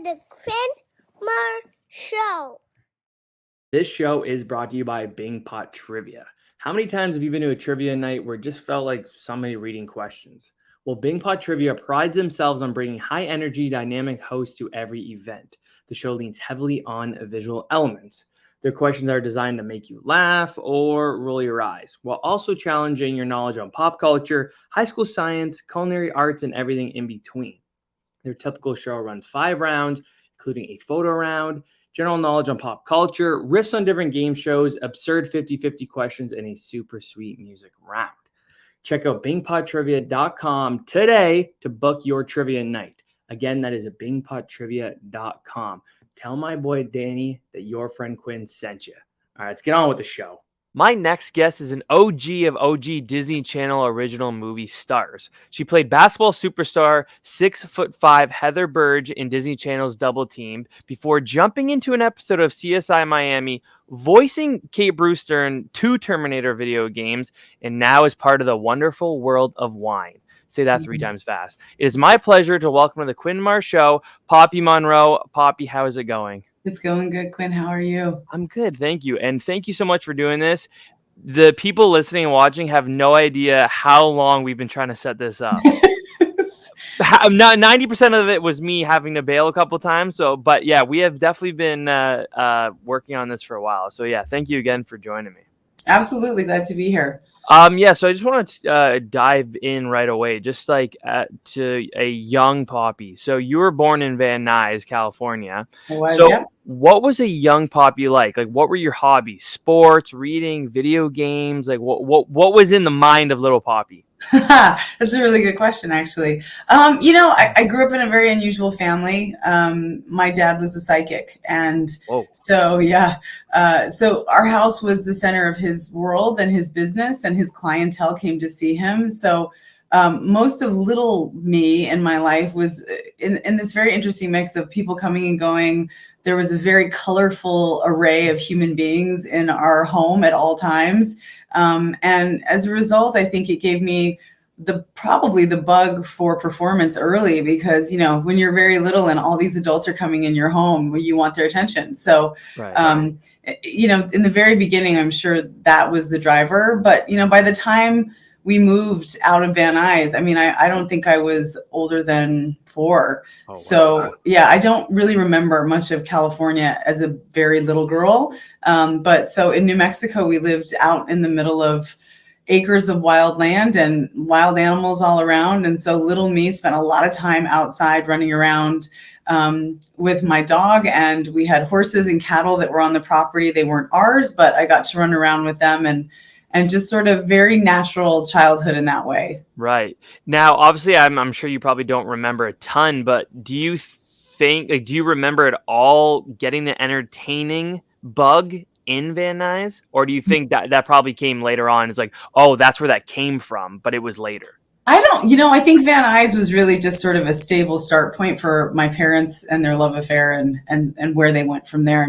the Quinn Marr Show. This show is brought to you by Bing Pot Trivia. How many times have you been to a trivia night where it just felt like somebody reading questions? Well, Bing Pot Trivia prides themselves on bringing high-energy, dynamic hosts to every event. The show leans heavily on visual elements. Their questions are designed to make you laugh or roll your eyes, while also challenging your knowledge on pop culture, high school science, culinary arts, and everything in between. Their typical show runs 5 rounds, including a photo round, general knowledge on pop culture, riffs on different game shows, absurd 50-50 questions, and a super sweet music round. Check out bingpottrivia.com today to book your trivia night. Again, that is at bingpottrivia.com. Tell my boy Danny that your friend Quinn sent you. All right, let's get on with the show. My next guest is an OG of OG Disney Channel original movie stars. She played basketball superstar 6'5" Heather Burge in Disney Channel's Double Teamed before jumping into an episode of CSI Miami, voicing Kate Brewster in 2 Terminator video games, and now is part of the wonderful world of wine. Say that 3 times fast. It is my pleasure to welcome to the Quinn Marr Show, Poppi Monroe. Poppi, how is it going? It's going good, Quinn. How are you? I'm good, thank you. And thank you so much for doing this. The people listening and watching have no idea how long we've been trying to set this up. Not 90% of it was me having to bail a couple times. But yeah, we have definitely been working on this for a while. So yeah, thank you again for joining me. Absolutely, glad to be here. So I just want to dive in right away, just like to a young Poppi. So you were born in Van Nuys, California. Yeah. What was a young Poppi like? Like, what were your hobbies? Sports, reading, video games? Like, what was in the mind of little Poppi? That's a really good question, actually. I grew up in a very unusual family. My dad was a psychic. And so our house was the center of his world and his business, and his clientele came to see him. So most of little me in my life was in this very interesting mix of people coming and going. There was a very colorful array of human beings in our home at all times. And as a result, I think it gave me probably the bug for performance early, because, when you're very little and all these adults are coming in your home, you want their attention. So, in the very beginning, I'm sure that was the driver. But, by the time we moved out of Van Nuys, I don't think I was older than 4. Oh, wow. So yeah, I don't really remember much of California as a very little girl. But so in New Mexico, we lived out in the middle of acres of wild land and wild animals all around. And so little me spent a lot of time outside running around with my dog, and we had horses and cattle that were on the property. They weren't ours, but I got to run around with them, and just sort of very natural childhood in that way. Right. Now, obviously, I'm sure you probably don't remember a ton, but do you remember at all getting the entertaining bug in Van Nuys? Or do you think that probably came later on? It's like, oh, that's where that came from, but it was later. I think Van Nuys was really just sort of a stable start point for my parents and their love affair and where they went from there.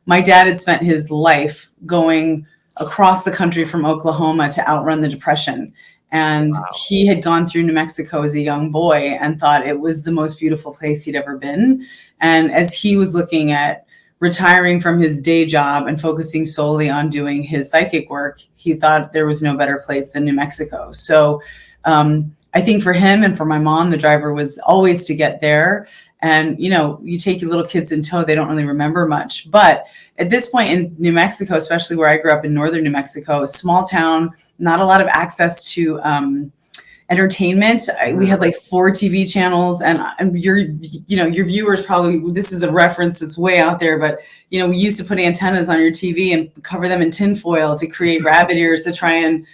My dad had spent his life going across the country from Oklahoma to outrun the Depression. And wow. He had gone through New Mexico as a young boy and thought it was the most beautiful place he'd ever been. And as he was looking at retiring from his day job and focusing solely on doing his psychic work, he thought there was no better place than New Mexico. So I think for him and for my mom, the driver was always to get there. And, you take your little kids in tow, they don't really remember much. But at this point in New Mexico, especially where I grew up in northern New Mexico, a small town, not a lot of access to entertainment. We had like 4 TV channels, and your viewers probably, this is a reference that's way out there, but, we used to put antennas on your TV and cover them in tinfoil to create rabbit ears to try and,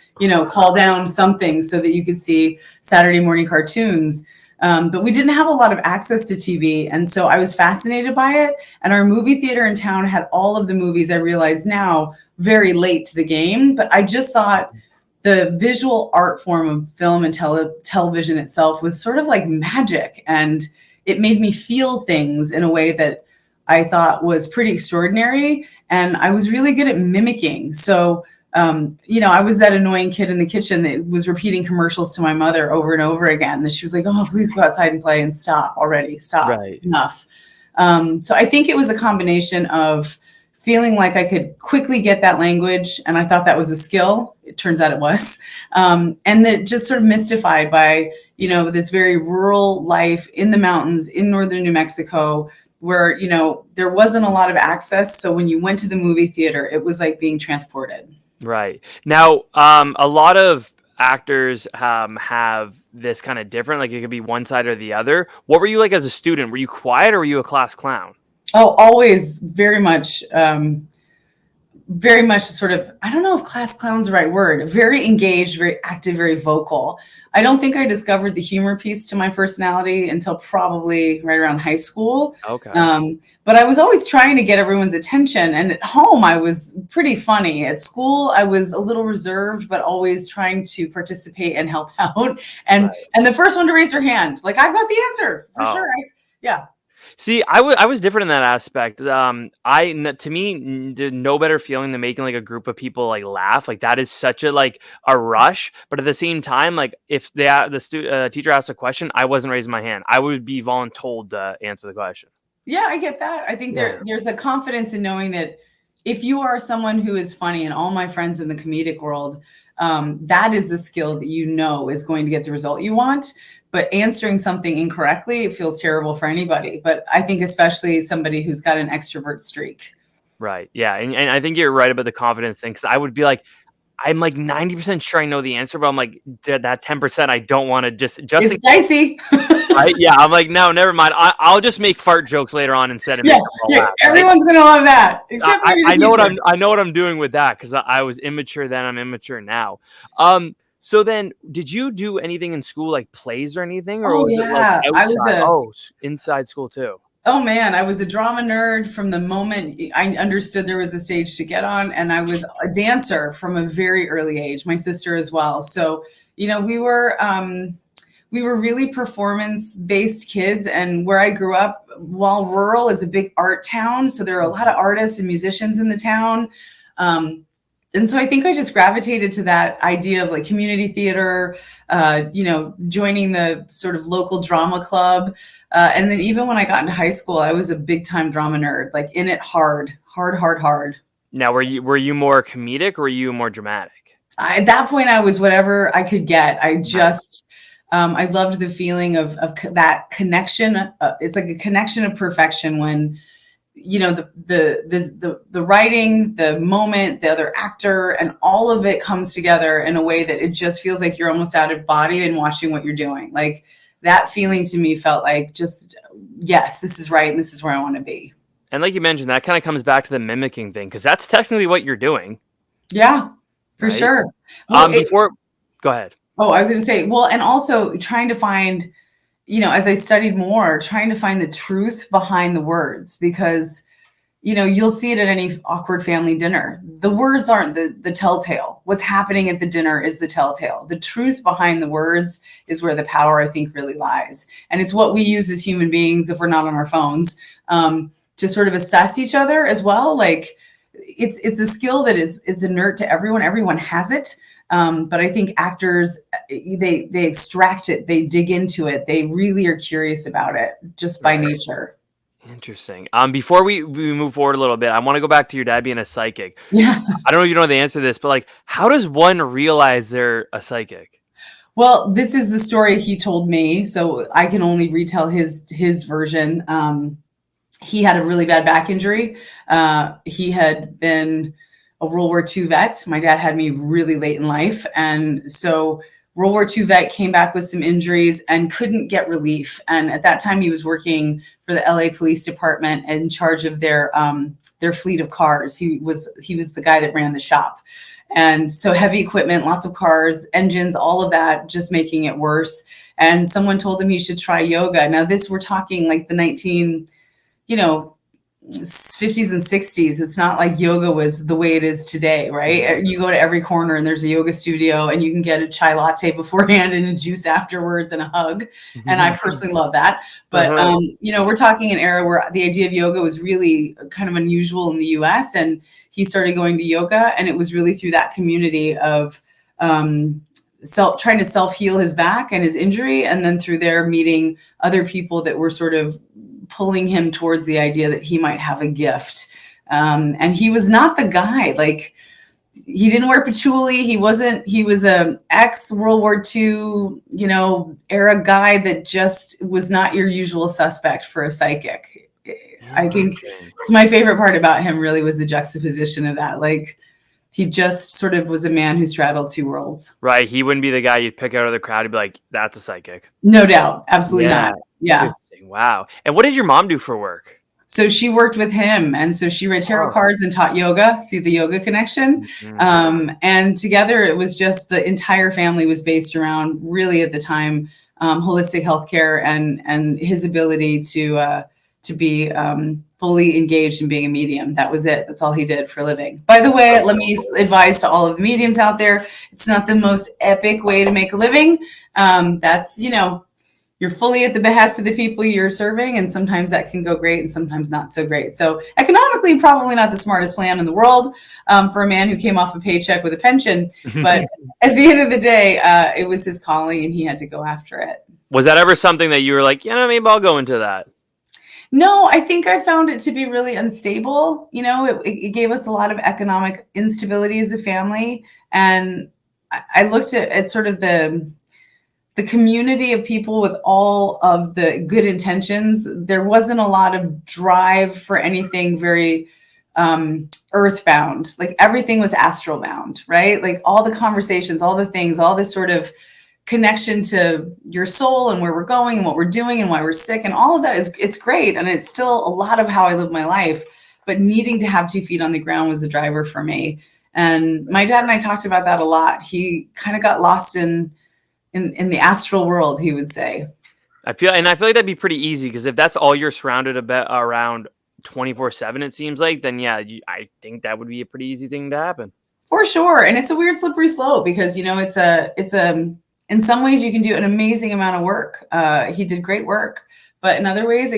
call down something so that you could see Saturday morning cartoons. But we didn't have a lot of access to TV. And so I was fascinated by it. And our movie theater in town had all of the movies, I realize now, very late to the game. But I just thought the visual art form of film and television itself was sort of like magic. And it made me feel things in a way that I thought was pretty extraordinary. And I was really good at mimicking. So I was that annoying kid in the kitchen that was repeating commercials to my mother over and over again. And she was like, oh, please go outside and play and stop already. Stop. Right. Enough. So I think it was a combination of feeling like I could quickly get that language, and I thought that was a skill. It turns out it was. And then just sort of mystified by, this very rural life in the mountains in northern New Mexico, where, there wasn't a lot of access. So when you went to the movie theater, it was like being transported. Right. Now, a lot of actors have this kind of different, like it could be one side or the other. What were you like as a student? Were you quiet or were you a class clown? Oh, always very much sort of, I don't know if class clown's the right word, very engaged, very active, very vocal. I don't think I discovered the humor piece to my personality until probably right around high school. Okay. But I was always trying to get everyone's attention. And at home, I was pretty funny. At school, I was a little reserved, but always trying to participate and help out. And the first one to raise her hand, like, I've got the answer for sure. Yeah. See, I was different in that aspect. To me, there's no better feeling than making like a group of people like laugh. Like that is such a a rush. But at the same time, like if the teacher asked a question, I wasn't raising my hand. I would be voluntold to answer the question. Yeah, I get that. I think there's a confidence in knowing that if you are someone who is funny, and all my friends in the comedic world, that is a skill that is going to get the result you want. But answering something incorrectly, it feels terrible for anybody. But I think especially somebody who's got an extrovert streak. Right. Yeah. And I think you're right about the confidence thing. Because I would be like, I'm like 90% sure I know the answer, but I'm like, that 10% I don't want to just it's dicey. Right? Yeah. I'm like, no, never mind. I'll just make fart jokes later on instead of everyone's gonna love that. Except I know what I'm doing with that because I was immature then. I'm immature now. So then, did you do anything in school, like plays or anything, or was it like outside? Inside school too. Oh man, I was a drama nerd from the moment I understood there was a stage to get on, and I was a dancer from a very early age. My sister as well. So we were really performance-based kids, and where I grew up, while rural, is a big art town, so there are a lot of artists and musicians in the town. And so I think I just gravitated to that idea of like community theater, joining the sort of local drama club. And then even when I got into high school, I was a big time drama nerd, like in it hard. Now, were you more comedic or were you more dramatic? At that point, I was whatever I could get. I just, I loved the feeling of that connection. It's like a connection of perfection when, the writing, the moment, the other actor, and all of it comes together in a way that it just feels like you're almost out of body and watching what you're doing. Like that feeling to me felt like just, yes, this is right. And this is where I want to be. And like you mentioned, that kind of comes back to the mimicking thing, because that's technically what you're doing. Yeah, for sure. Well, go ahead. Oh, I was going to say, well, and also trying to find, as I studied more, trying to find the truth behind the words, because, you'll see it at any awkward family dinner. The words aren't the telltale. What's happening at the dinner is the telltale. The truth behind the words is where the power, I think, really lies. And it's what we use as human beings, if we're not on our phones, to sort of assess each other as well. Like it's a skill that it's inert to everyone. Everyone has it. But I think actors, they extract it, they dig into it, they really are curious about it just by nature. Interesting. Before we move forward a little bit, I want to go back to your dad being a psychic. Yeah. I don't know if you know the answer to this, but like, how does one realize they're a psychic? Well, this is the story he told me, so I can only retell his version. He had a really bad back injury. He had been a World War II vet. My dad had me really late in life. And so World War II vet came back with some injuries and couldn't get relief. And at that time he was working for the LA Police Department in charge of their fleet of cars. He was the guy that ran the shop. And so heavy equipment, lots of cars, engines, all of that, just making it worse. And someone told him he should try yoga. Now we're talking like the 50s and 60s. It's not like yoga was the way it is today, right? You go to every corner and there's a yoga studio and you can get a chai latte beforehand and a juice afterwards and a hug. And I personally love that. But, we're talking an era where the idea of yoga was really kind of unusual in the US, and he started going to yoga, and it was really through that community of trying to self-heal his back and his injury. And then through there meeting other people that were sort of pulling him towards the idea that he might have a gift. And he was not the guy. Like, he didn't wear patchouli. He was a ex World War II, era guy that just was not your usual suspect for a psychic. I think it's my favorite part about him really was the juxtaposition of that. Like, he just sort of was a man who straddled two worlds. Right. He wouldn't be the guy you'd pick out of the crowd and be like, that's a psychic. No doubt. Absolutely not. Yeah. Wow. And what did your mom do for work? So she worked with him. And so she read tarot cards and taught yoga. See the yoga connection? And together it was just the entire family was based around really at the time, holistic healthcare and his ability to be fully engaged in being a medium. That was it. That's all he did for a living. By the way, let me advise to all of the mediums out there, it's not the most epic way to make a living. That's, you're fully at the behest of the people you're serving, and sometimes that can go great and sometimes not so great. So economically, probably not the smartest plan in the world for a man who came off a paycheck with a pension. But at the end of the day, it was his calling and he had to go after it. Was that ever something that you were like, maybe I'll go into that? No, I think I found it to be really unstable. It gave us a lot of economic instability as a family. And I looked at sort of the community of people with all of the good intentions. There wasn't a lot of drive for anything very earthbound. Like, everything was astral bound, right? Like, all the conversations, all the things, all this sort of connection to your soul and where we're going and what we're doing and why we're sick and all of that it's great. And it's still a lot of how I live my life, but needing to have 2 feet on the ground was the driver for me. And my dad and I talked about that a lot. He kind of got lost in the astral world, he would say. I feel like that'd be pretty easy, because if that's all you're surrounded around 24/7, it seems like, then I think that would be a pretty easy thing to happen. For sure. And it's a weird slippery slope because, it's in some ways you can do an amazing amount of work. He did great work, but in other ways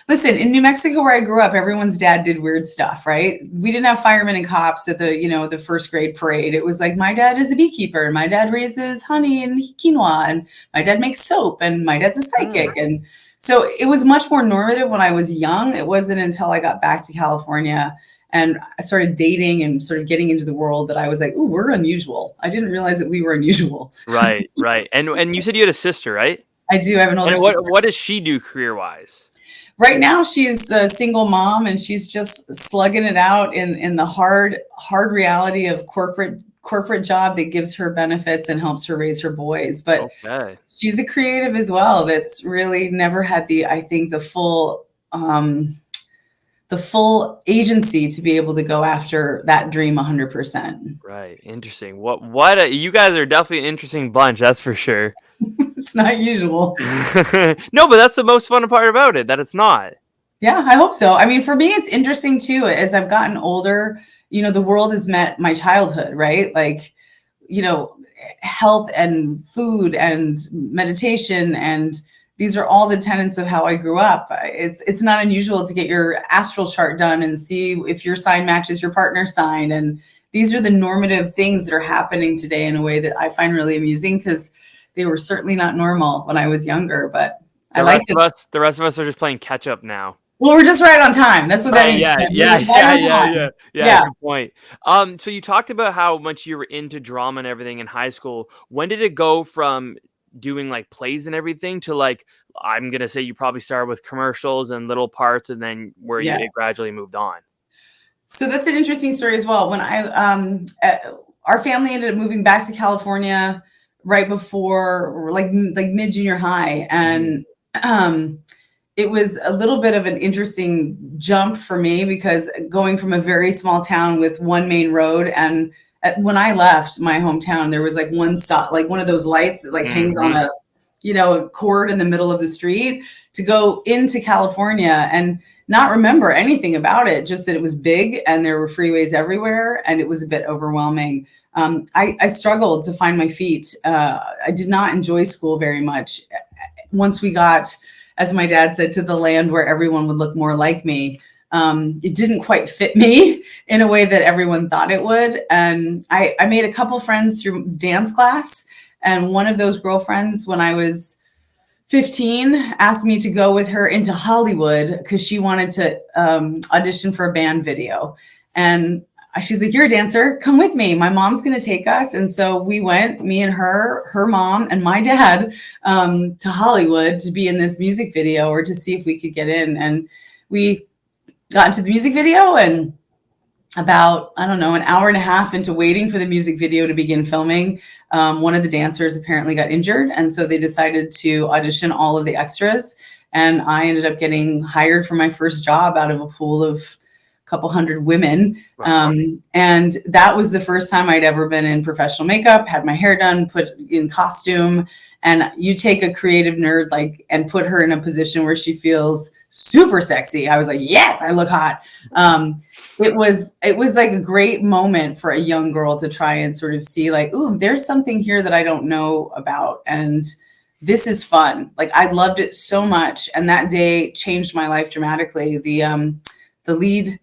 listen, in New Mexico where I grew up, everyone's dad did weird stuff, right? We didn't have firemen and cops at the first grade parade. It was like, my dad is a beekeeper and my dad raises honey and quinoa and my dad makes soap and my dad's a psychic. And so it was much more normative when I was young. It wasn't until I got back to California and I started dating and sort of getting into the world that I was like, ooh, we're unusual. I didn't realize that we were unusual. Right. And you said you had a sister, right? I do. I have an older sister. What does she do career-wise? Right now, she's a single mom and she's just slugging it out in the hard reality of corporate job that gives her benefits and helps her raise her boys. But she's a creative as well. That's really never had the full agency to be able to go after that dream 100%. Right. Interesting. What you guys are definitely an interesting bunch. That's for sure. It's not usual. No, but that's the most fun part about it, that it's not. Yeah, I hope so. I mean, for me, it's interesting too, as I've gotten older, the world has met my childhood, right? Like, health and food and meditation, and these are all the tenets of how I grew up. It's not unusual to get your astral chart done and see if your sign matches your partner's sign. And these are the normative things that are happening today in a way that I find really amusing, because they were certainly not normal when I was younger, but I like it. The rest of us are just playing catch up now. Well, we're just right on time. That's what that means. Yeah. Good point. So you talked about how much you were into drama and everything in high school. When did it go from doing like plays and everything to, like, I'm going to say you probably started with commercials and little parts, and then where you gradually moved on? So that's an interesting story as well. When our family ended up moving back to California right before like mid junior high. And it was a little bit of an interesting jump for me, because going from a very small town with one main road, and when I left my hometown, there was like one stop, like one of those lights that like hangs on a cord in the middle of the street, to go into California and not remember anything about it, just that it was big and there were freeways everywhere and it was a bit overwhelming. I struggled to find my feet. I did not enjoy school very much. Once we got, as my dad said, to the land where everyone would look more like me, it didn't quite fit me in a way that everyone thought it would. And I made a couple friends through dance class. And one of those girlfriends, when I was 15, asked me to go with her into Hollywood because she wanted to audition for a band video. And she's like, you're a dancer, come with me. My mom's going to take us. And so we went, me and her mom and my dad, to Hollywood to be in this music video or to see if we could get in. And we got into the music video, and about, I don't know, an hour and a half into waiting for the music video to begin filming, one of the dancers apparently got injured. And so they decided to audition all of the extras. And I ended up getting hired for my first job out of a pool of a couple hundred women. Wow. And that was the first time I'd ever been in professional makeup, had my hair done, put in costume. And you take a creative nerd and put her in a position where she feels super sexy. I was like, yes, I look hot. It was like a great moment for a young girl to try and sort of see like, ooh, there's something here that I don't know about. And this is fun. Like, I loved it so much. And that day changed my life dramatically. The lead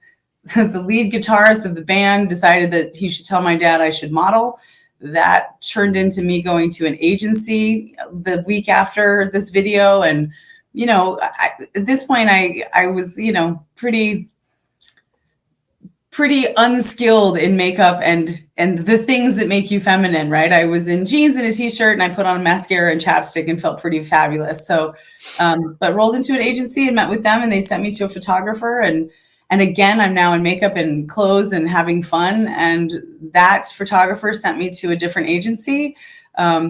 guitarist of the band decided that he should tell my dad I should model. That turned into me going to an agency the week after this video. And, at this point I was, pretty unskilled in makeup and the things that make you feminine, right? I was in jeans and a t-shirt, and I put on mascara and chapstick and felt pretty fabulous. So, but rolled into an agency and met with them, and they sent me to a photographer. And again, I'm now in makeup and clothes and having fun. And that photographer sent me to a different agency.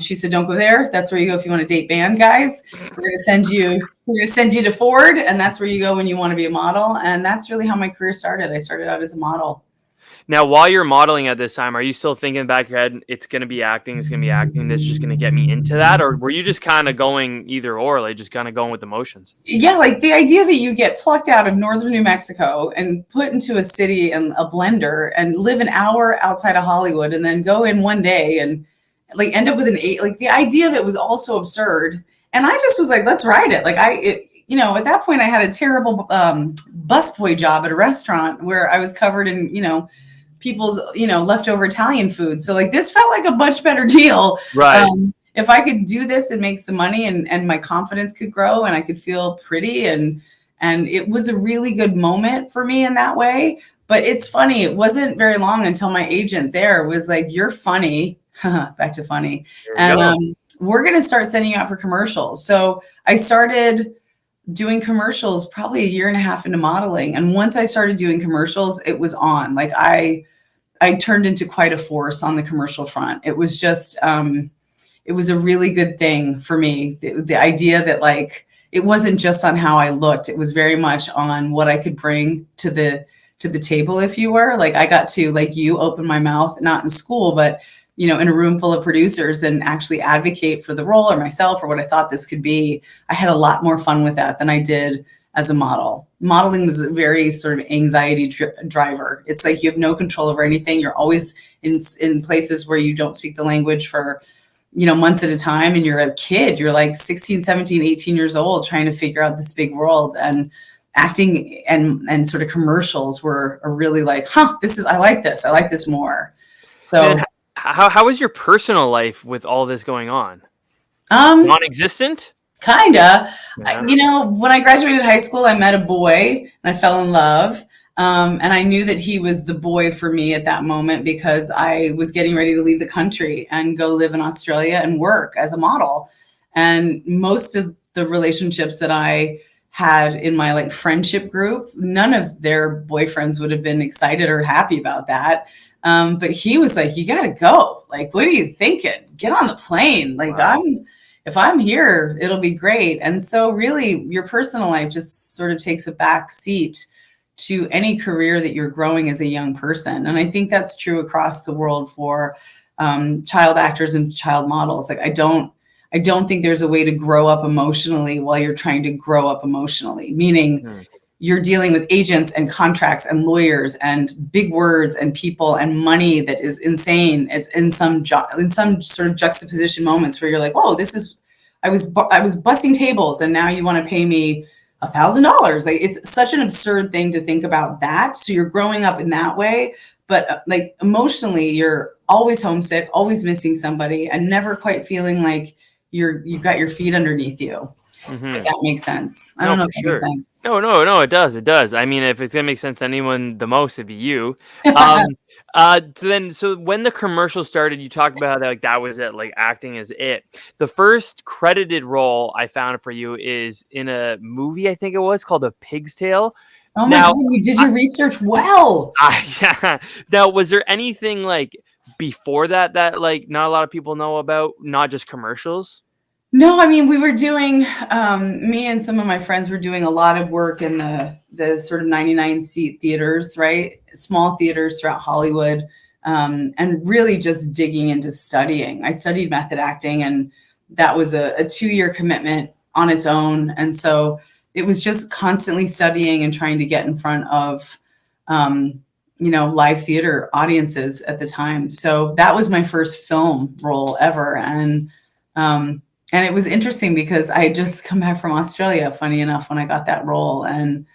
She said, don't go there. That's where you go if you want to date band guys. We're going to send you to Ford. And that's where you go when you want to be a model. And that's really how my career started. I started out as a model. Now, while you're modeling at this time, are you still thinking in the back of your head, it's going to be acting, this is just going to get me into that? Or were you just kind of going either or, like just kind of going with the motions? Yeah, like the idea that you get plucked out of northern New Mexico and put into a city and a blender and live an hour outside of Hollywood and then go in one day and like end up with the idea of it was also absurd. And I just was like, let's ride it. Like at that point I had a terrible busboy job at a restaurant where I was covered in, people's, leftover Italian food. So like this felt like a much better deal. Right. If I could do this and make some money and my confidence could grow and I could feel pretty and it was a really good moment for me in that way. But it's funny. It wasn't very long until my agent there was like, you're funny. Back to funny. And we're going to start sending you out for commercials. So I started doing commercials probably a year and a half into modeling. And once I started doing commercials, it was on. Like I turned into quite a force on the commercial front. It was just, it was a really good thing for me. The idea that like, it wasn't just on how I looked. It was very much on what I could bring to the table, if you were. Like I got to, like you, open my mouth, not in school, but in a room full of producers and actually advocate for the role or myself or what I thought this could be. I had a lot more fun with that than I did as a model. Modeling was a very sort of anxiety driver. It's like you have no control over anything. You're always in places where you don't speak the language for, months at a time. And you're a kid. You're like 16, 17, 18 years old trying to figure out this big world. And acting and sort of commercials were really like, I like this. I like this more. So how was your personal life with all this going on? Non-existent? Kinda. Yeah. When I graduated high school, I met a boy and I fell in love. And I knew that he was the boy for me at that moment because I was getting ready to leave the country and go live in Australia and work as a model. And most of the relationships that I had in my like friendship group, none of their boyfriends would have been excited or happy about that. But he was like, you got to go. Like, what are you thinking? Get on the plane. Like, Wow. if I'm here, it'll be great. And so really your personal life just sort of takes a back seat to any career that you're growing as a young person. And I think that's true across the world for child actors and child models. Like, I don't think there's a way to grow up emotionally while you're trying to grow up emotionally, meaning you're dealing with agents and contracts and lawyers and big words and people and money that is insane in some sort of juxtaposition moments where you're like, whoa, I was busting tables and now you want to pay me $1,000. Like, it's such an absurd thing to think about that. So you're growing up in that way, but like emotionally, you're always homesick, always missing somebody and never quite feeling like you've got your feet underneath you. if that makes sense. I No, don't know for if that sure. makes sense. No, it does. It does. I mean, if it's gonna make sense to anyone the most, it'd be you. So when the commercial started, you talked about that, like that was it, like acting is it. The first credited role I found for you is in a movie, I think it was called A Pig's Tale. Oh my Now, God, you did your research well. yeah. Now, was there anything like before that like not a lot of people know about, not just commercials? No, I mean, we were doing, me and some of my friends were doing a lot of work in the sort of 99 seat theaters, right? Small theaters throughout Hollywood, and really just digging into studying. I studied method acting, and that was a 2-year commitment on its own. And so it was just constantly studying and trying to get in front of, live theater audiences at the time. So that was my first film role ever. And it was interesting because I had just come back from Australia, funny enough, when I got that role, and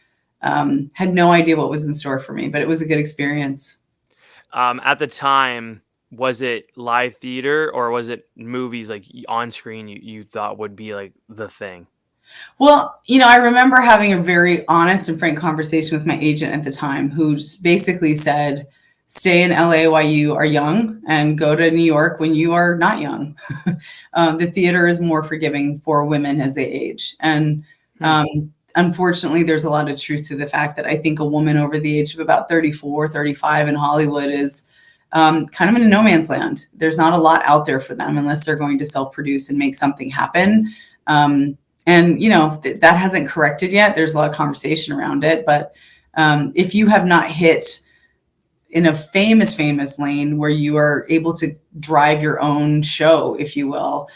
had no idea what was in store for me, but it was a good experience. At the time, was it live theater or was it movies like on screen you thought would be like the thing? Well, I remember having a very honest and frank conversation with my agent at the time, who basically said, stay in LA while you are young and go to New York when you are not young. The theater is more forgiving for women as they age. And unfortunately, there's a lot of truth to the fact that I think a woman over the age of about 34, 35 in Hollywood is kind of in a no man's land. There's not a lot out there for them unless they're going to self-produce and make something happen. And that hasn't corrected yet. There's a lot of conversation around it. But if you have not hit in a famous lane where you are able to drive your own show, if you will,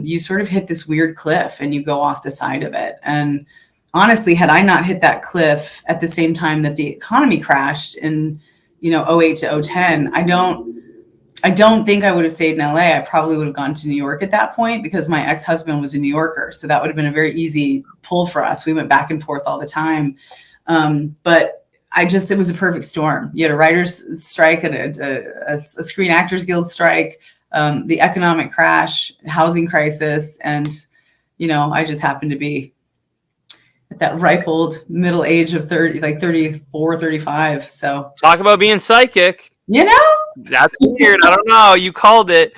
you sort of hit this weird cliff and you go off the side of it. And honestly, had I not hit that cliff at the same time that the economy crashed in, 08 to 010, I don't think I would have stayed in LA. I probably would have gone to New York at that point because my ex-husband was a New Yorker. So that would have been a very easy pull for us. We went back and forth all the time. But it was a perfect storm. You had a writer's strike and a Screen Actors Guild strike, the economic crash, housing crisis. And, I just happened to be at that ripe old middle age of 30, like 34, 35. So Talk about being psychic. That's weird. I don't know. You called it.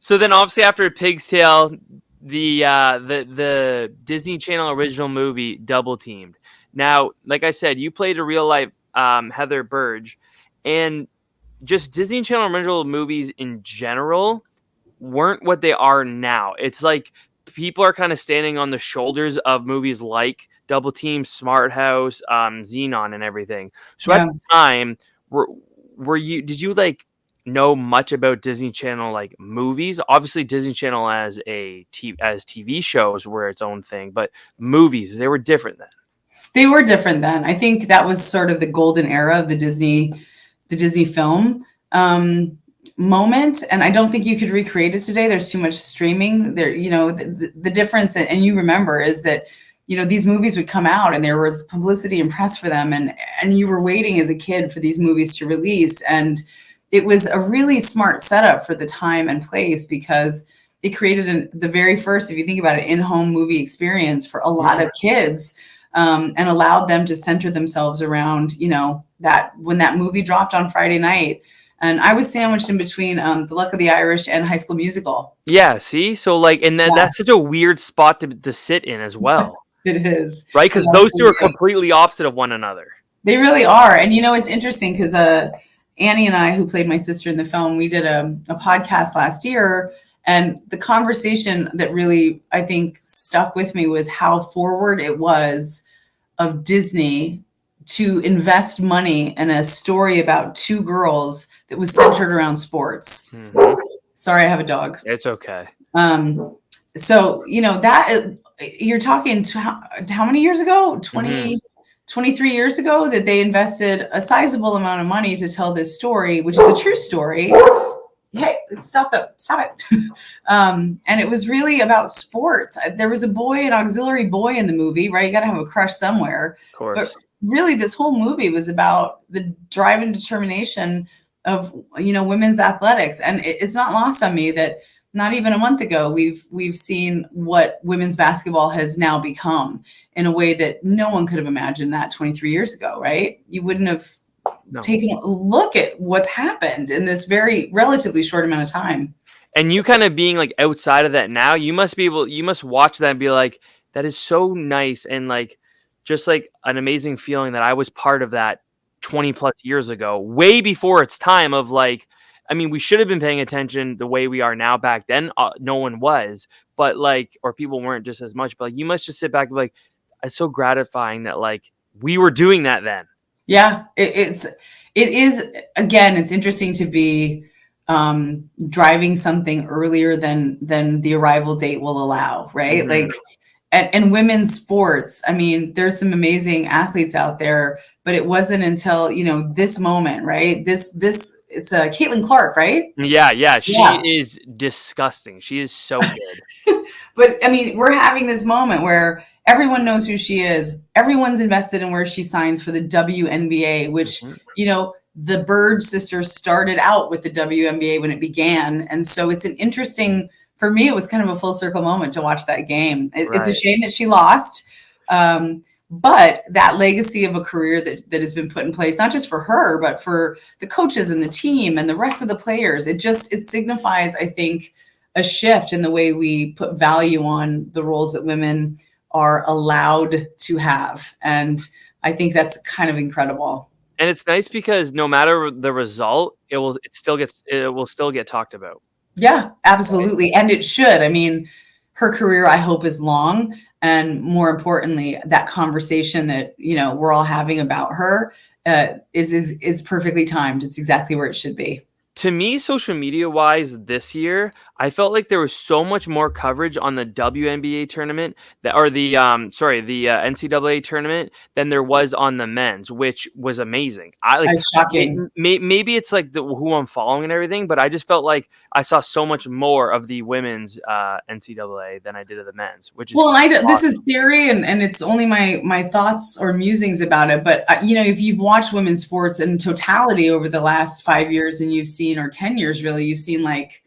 So then obviously after Pig's Tail, the Disney Channel original movie Double Teamed. Now, like I said, you played a real life Heather Burge, and just Disney Channel original movies in general weren't what they are now. It's like people are kind of standing on the shoulders of movies like Double Team, Smart House, Xenon, and everything. So at the time, did you like know much about Disney Channel like movies? Obviously, Disney Channel as TV shows were its own thing, but movies, they were different then. They were different then. I think that was sort of the golden era of the Disney film moment. And I don't think you could recreate it today. There's too much streaming there. The difference, and you remember, is that, these movies would come out and there was publicity and press for them. And you were waiting as a kid for these movies to release. And it was a really smart setup for the time and place because it created the very first, if you think about it, in-home movie experience for a lot of kids. And allowed them to center themselves around, that when that movie dropped on Friday night. And I was sandwiched in between The Luck of the Irish and High School Musical. Yeah, see? So like, and that's such a weird spot to sit in as well. Yes, it is. Right? Because those two are completely opposite of one another. They really are. And, it's interesting because Annie and I, who played my sister in the film, we did a podcast last year. And the conversation that really, I think, stuck with me was how forward it was of Disney to invest money in a story about two girls that was centered around sports. Mm-hmm. Sorry, I have a dog. It's okay. So, that you're talking to how many years ago? 23 years ago that they invested a sizable amount of money to tell this story, which is a true story. Hey, stop it. And it was really about sports. There was a boy, an auxiliary boy in the movie, right? You got to have a crush somewhere. Of course. But really, this whole movie was about the drive and determination of, women's athletics. And it's not lost on me that not even a month ago, we've seen what women's basketball has now become in a way that no one could have imagined that 23 years ago, right? You wouldn't have taken a look at what's happened in this very relatively short amount of time. And you kind of being like outside of that now, you must watch that and be like, that is so nice, and like just like an amazing feeling that I was part of that 20 plus years ago, way before its time of like, I mean, we should have been paying attention the way we are now. Back then, no one was, but like, or people weren't just as much, but like, you must just sit back and be like, it's so gratifying that like we were doing that then. Yeah, it is, again, it's interesting to be driving something earlier than the arrival date will allow, right? Mhm. Like, and women's sports, I mean, there's some amazing athletes out there, but it wasn't until, this moment, right? It's Caitlin Clark, right? Yeah, she Yeah. is disgusting. She is so good. But I mean, we're having this moment where everyone knows who she is. Everyone's invested in where she signs for the WNBA, which, Mhm. the Bird sisters started out with the WNBA when it began. And so it's an interesting, for me, it was kind of a full circle moment to watch that game. It's a Right. shame that she lost. But that legacy of a career that has been put in place, not just for her, but for the coaches and the team and the rest of the players, it signifies, I think, a shift in the way we put value on the roles that women are allowed to have. And I think that's kind of incredible. And it's nice because no matter the result, it will still get talked about. Yeah, absolutely. And it should. I mean, her career, I hope, is long. And more importantly, that conversation that, we're all having about her is perfectly timed. It's exactly where it should be. To me, social media wise, this year, I felt like there was so much more coverage on the WNBA tournament the NCAA tournament than there was on the men's, which was amazing. I like That's shocking. maybe it's like who I'm following and everything, but I just felt like I saw so much more of the women's NCAA than I did of the men's, which is Well, and this awesome. is theory, and it's only my thoughts or musings about it. But if you've watched women's sports in totality over the last 5 years, and you've seen, or 10 years really, you've seen like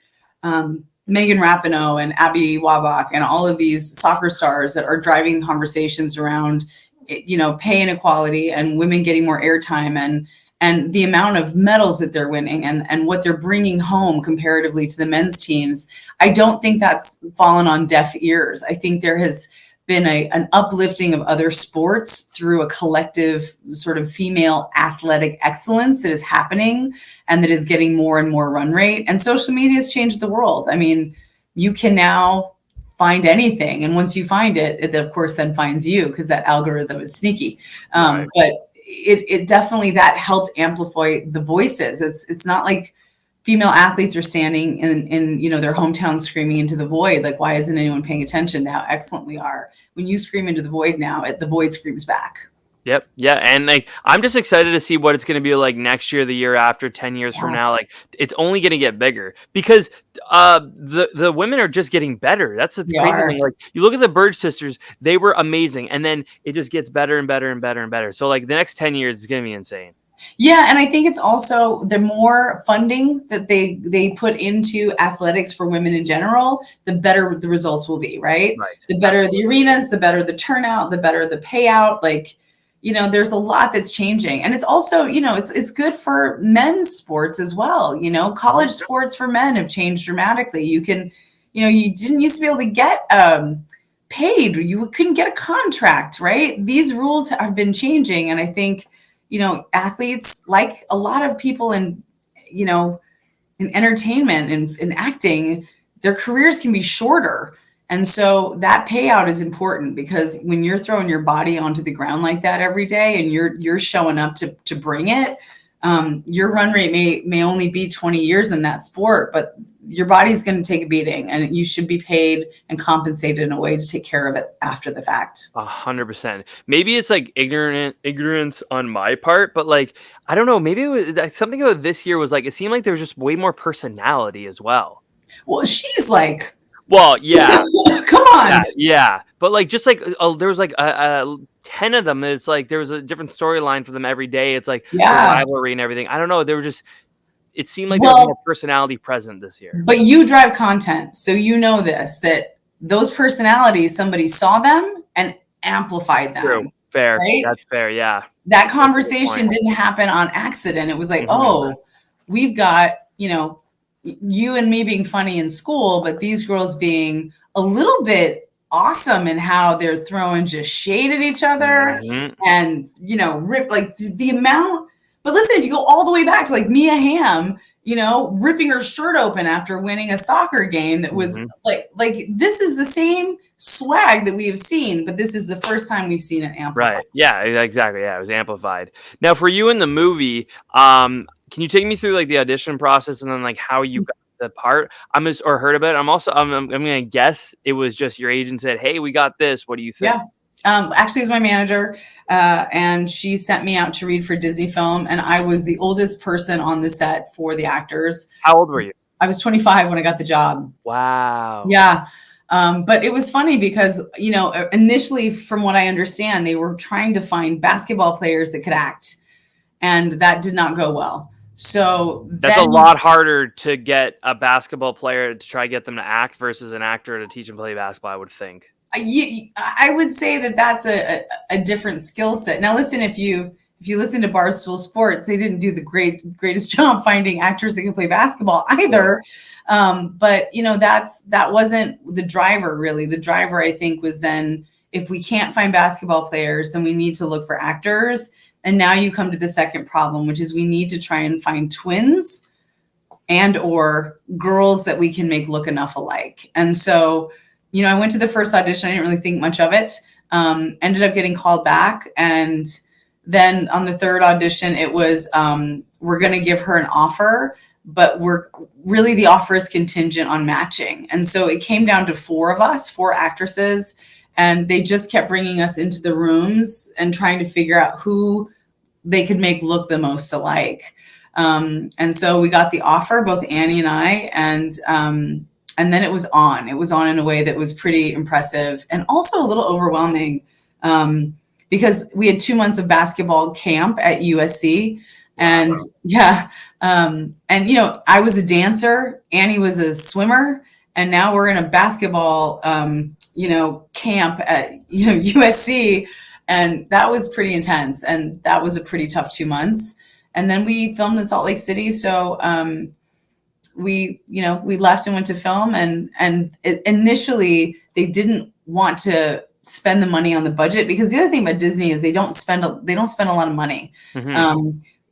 Megan Rapinoe and Abby Wabach and all of these soccer stars that are driving conversations around, pay inequality and women getting more airtime and the amount of medals that they're winning and what they're bringing home comparatively to the men's teams. I don't think that's fallen on deaf ears. I think there has been an uplifting of other sports through a collective sort of female athletic excellence that is happening and that is getting more and more run rate. And social media has changed the world. I mean, you can now find anything. And once you find it, it of course then finds you, because that algorithm is sneaky. Right. But it definitely, that helped amplify the voices. It's not like female athletes are standing in their hometown screaming into the void, like, why isn't anyone paying attention to how excellent we are? When you scream into the void now, the void screams back. Yep. Yeah. And like, I'm just excited to see what it's going to be like next year, the year after, 10 years from now. Like, it's only going to get bigger because the women are just getting better. That's the crazy thing. Like, you look at the Bird sisters, they were amazing. And then it just gets better and better and better and better. So like the next 10 years is going to be insane. Yeah, and I think it's also, the more funding that they put into athletics for women in general, the better the results will be, right? Right. The better the arenas, the better the turnout, the better the payout. Like, there's a lot that's changing. And it's also, it's good for men's sports as well. College sports for men have changed dramatically. You can, you didn't used to be able to get paid. You couldn't get a contract, right? These rules have been changing. And I think, athletes, like a lot of people in entertainment and in acting, their careers can be shorter. And so that payout is important, because when you're throwing your body onto the ground like that every day and you're showing up to bring it, your run rate may only be 20 years in that sport, but your body's going to take a beating, and you should be paid and compensated in a way to take care of it after the fact. 100%. Maybe it's like ignorance on my part, but like, I don't know. Maybe it was like, something about this year was like, it seemed like there was just way more personality as well. Well, she's like, well, yeah, come on. Yeah. But like, just like there was like 10 of them. It's like there was a different storyline for them every day. It's like a rivalry and everything. I don't know. They were just, it seemed like there was more personality present this year. But you drive content, so you know this, that those personalities, somebody saw them and amplified them. True. Fair. Right? That's fair. Yeah. That conversation didn't happen on accident. It was like, oh, we've got, you and me being funny in school, but these girls being a little bit awesome in how they're throwing just shade at each other and, rip like the amount. But listen, if you go all the way back to like Mia Hamm, ripping her shirt open after winning a soccer game that was like this is the same swag that we have seen, but this is the first time we've seen it amplified. Right. Yeah, exactly. Yeah, it was amplified. Now for you in the movie, can you take me through like the audition process and then like how you got the part? Or heard about it. I'm gonna guess it was just your agent said, "Hey, we got this. What do you think?" Yeah. Actually, it was my manager, and she sent me out to read for Disney Film, and I was the oldest person on the set for the actors. How old were you? I was 25 when I got the job. Wow. Yeah. But it was funny because, initially, from what I understand, they were trying to find basketball players that could act, and that did not go well. So that's a lot harder to get a basketball player to try to get them to act versus an actor to teach them to play basketball, I would think. I would say that that's a different skill set. Now, listen, if you listen to Barstool Sports, they didn't do the greatest job finding actors that can play basketball either. But that wasn't the driver really. The driver, I think, was then if we can't find basketball players, then we need to look for actors. And now you come to the second problem, which is we need to try and find twins and or girls that we can make look enough alike. And so, I went to the first audition. I didn't really think much of it. Ended up getting called back. And then on the third audition, it was, we're going to give her an offer, but the offer is contingent on matching. And so it came down to 4 of us, 4 actresses, and they just kept bringing us into the rooms and trying to figure out who they could make look the most alike. And so we got the offer, both Annie and I, and then it was on in a way that was pretty impressive and also a little overwhelming, because we had 2 months of basketball camp at USC. And I was a dancer, Annie was a swimmer, and now we're in a basketball, camp at, USC. And that was pretty intense. And that was a pretty tough 2 months. And then we filmed in Salt Lake City. So, we left and went to film, and initially they didn't want to spend the money on the budget, because the other thing about Disney is they don't spend a lot of money.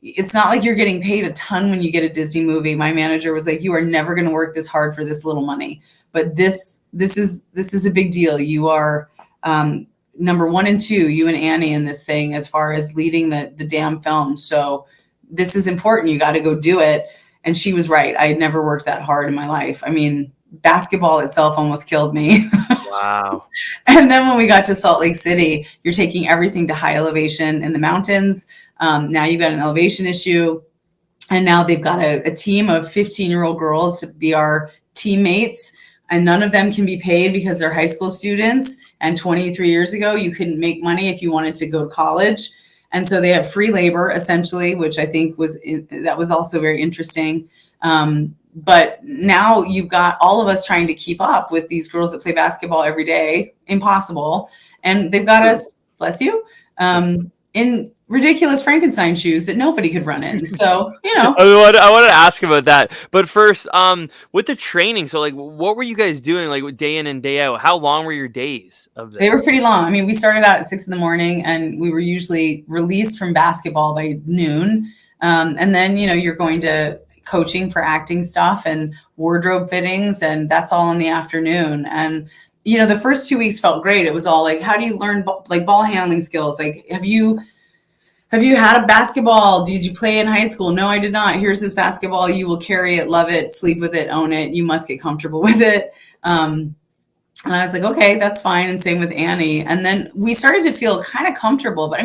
It's not like you're getting paid a ton when you get a Disney movie. My manager was like, "You are never going to work this hard for this little money, but this is a big deal. You are number 1 and 2, you and Annie in this thing as far as leading the damn film. So this is important. You got to go do it." And she was right. I had never worked that hard in my life. I mean, basketball itself almost killed me. Wow. And then when we got to Salt Lake City, you're taking everything to high elevation in the mountains. Now you've got an elevation issue. And now they've got a team of 15-year-old girls to be our teammates. And none of them can be paid because they're high school students. And 23 years ago, you couldn't make money if you wanted to go to college. And so they have free labor, essentially, which I think was also very interesting. But now you've got all of us trying to keep up with these girls that play basketball every day. Impossible. And they've got us, bless you, in ridiculous Frankenstein shoes that nobody could run in. So, I wanted to ask about that. But first, with the training, so like, what were you guys doing like day in and day out? How long were your days of this? They were pretty long. I mean, we started out at 6 a.m, and we were usually released from basketball by noon. And then, you're going to coaching for acting stuff and wardrobe fittings, and that's all in the afternoon. And the first 2 weeks felt great. It was all like, how do you learn ball handling skills? Like, have you had a basketball? Did you play in high school? No, I did not. Here's this basketball. You will carry it, love it, sleep with it, own it. You must get comfortable with it. And I was like, okay, that's fine. And same with Annie. And then we started to feel kind of comfortable. But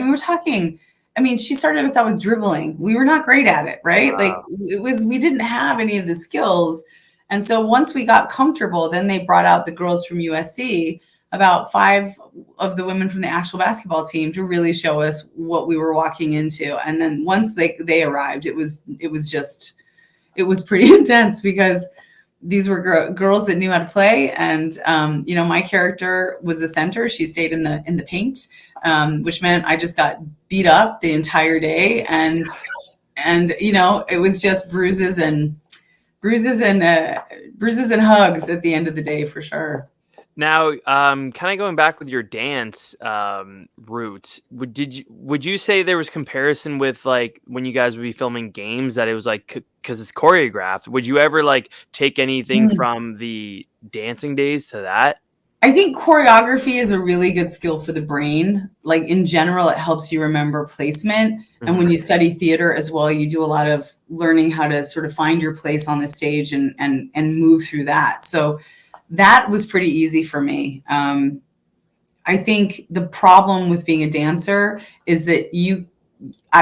she started us out with dribbling. We were not great at it, right? Wow. We didn't have any of the skills. And so once we got comfortable, then they brought out the girls from USC, about 5 of the women from the actual basketball team, to really show us what we were walking into. And then once they arrived, it was it was pretty intense because these were girls that knew how to play, and my character was a center. She stayed in the paint, which meant I just got beat up the entire day, and it was just bruises and hugs at the end of the day for sure. Now, kind of going back with your dance roots, would you say there was comparison with like when you guys would be filming games that it was like because it's choreographed? Would you ever like take anything from the dancing days to that? I think choreography is a really good skill for the brain. Like in general, it helps you remember placement. And when you study theater as well, you do a lot of learning how to sort of find your place on the stage and move through that. So that was pretty easy for me. I think the problem with being a dancer is that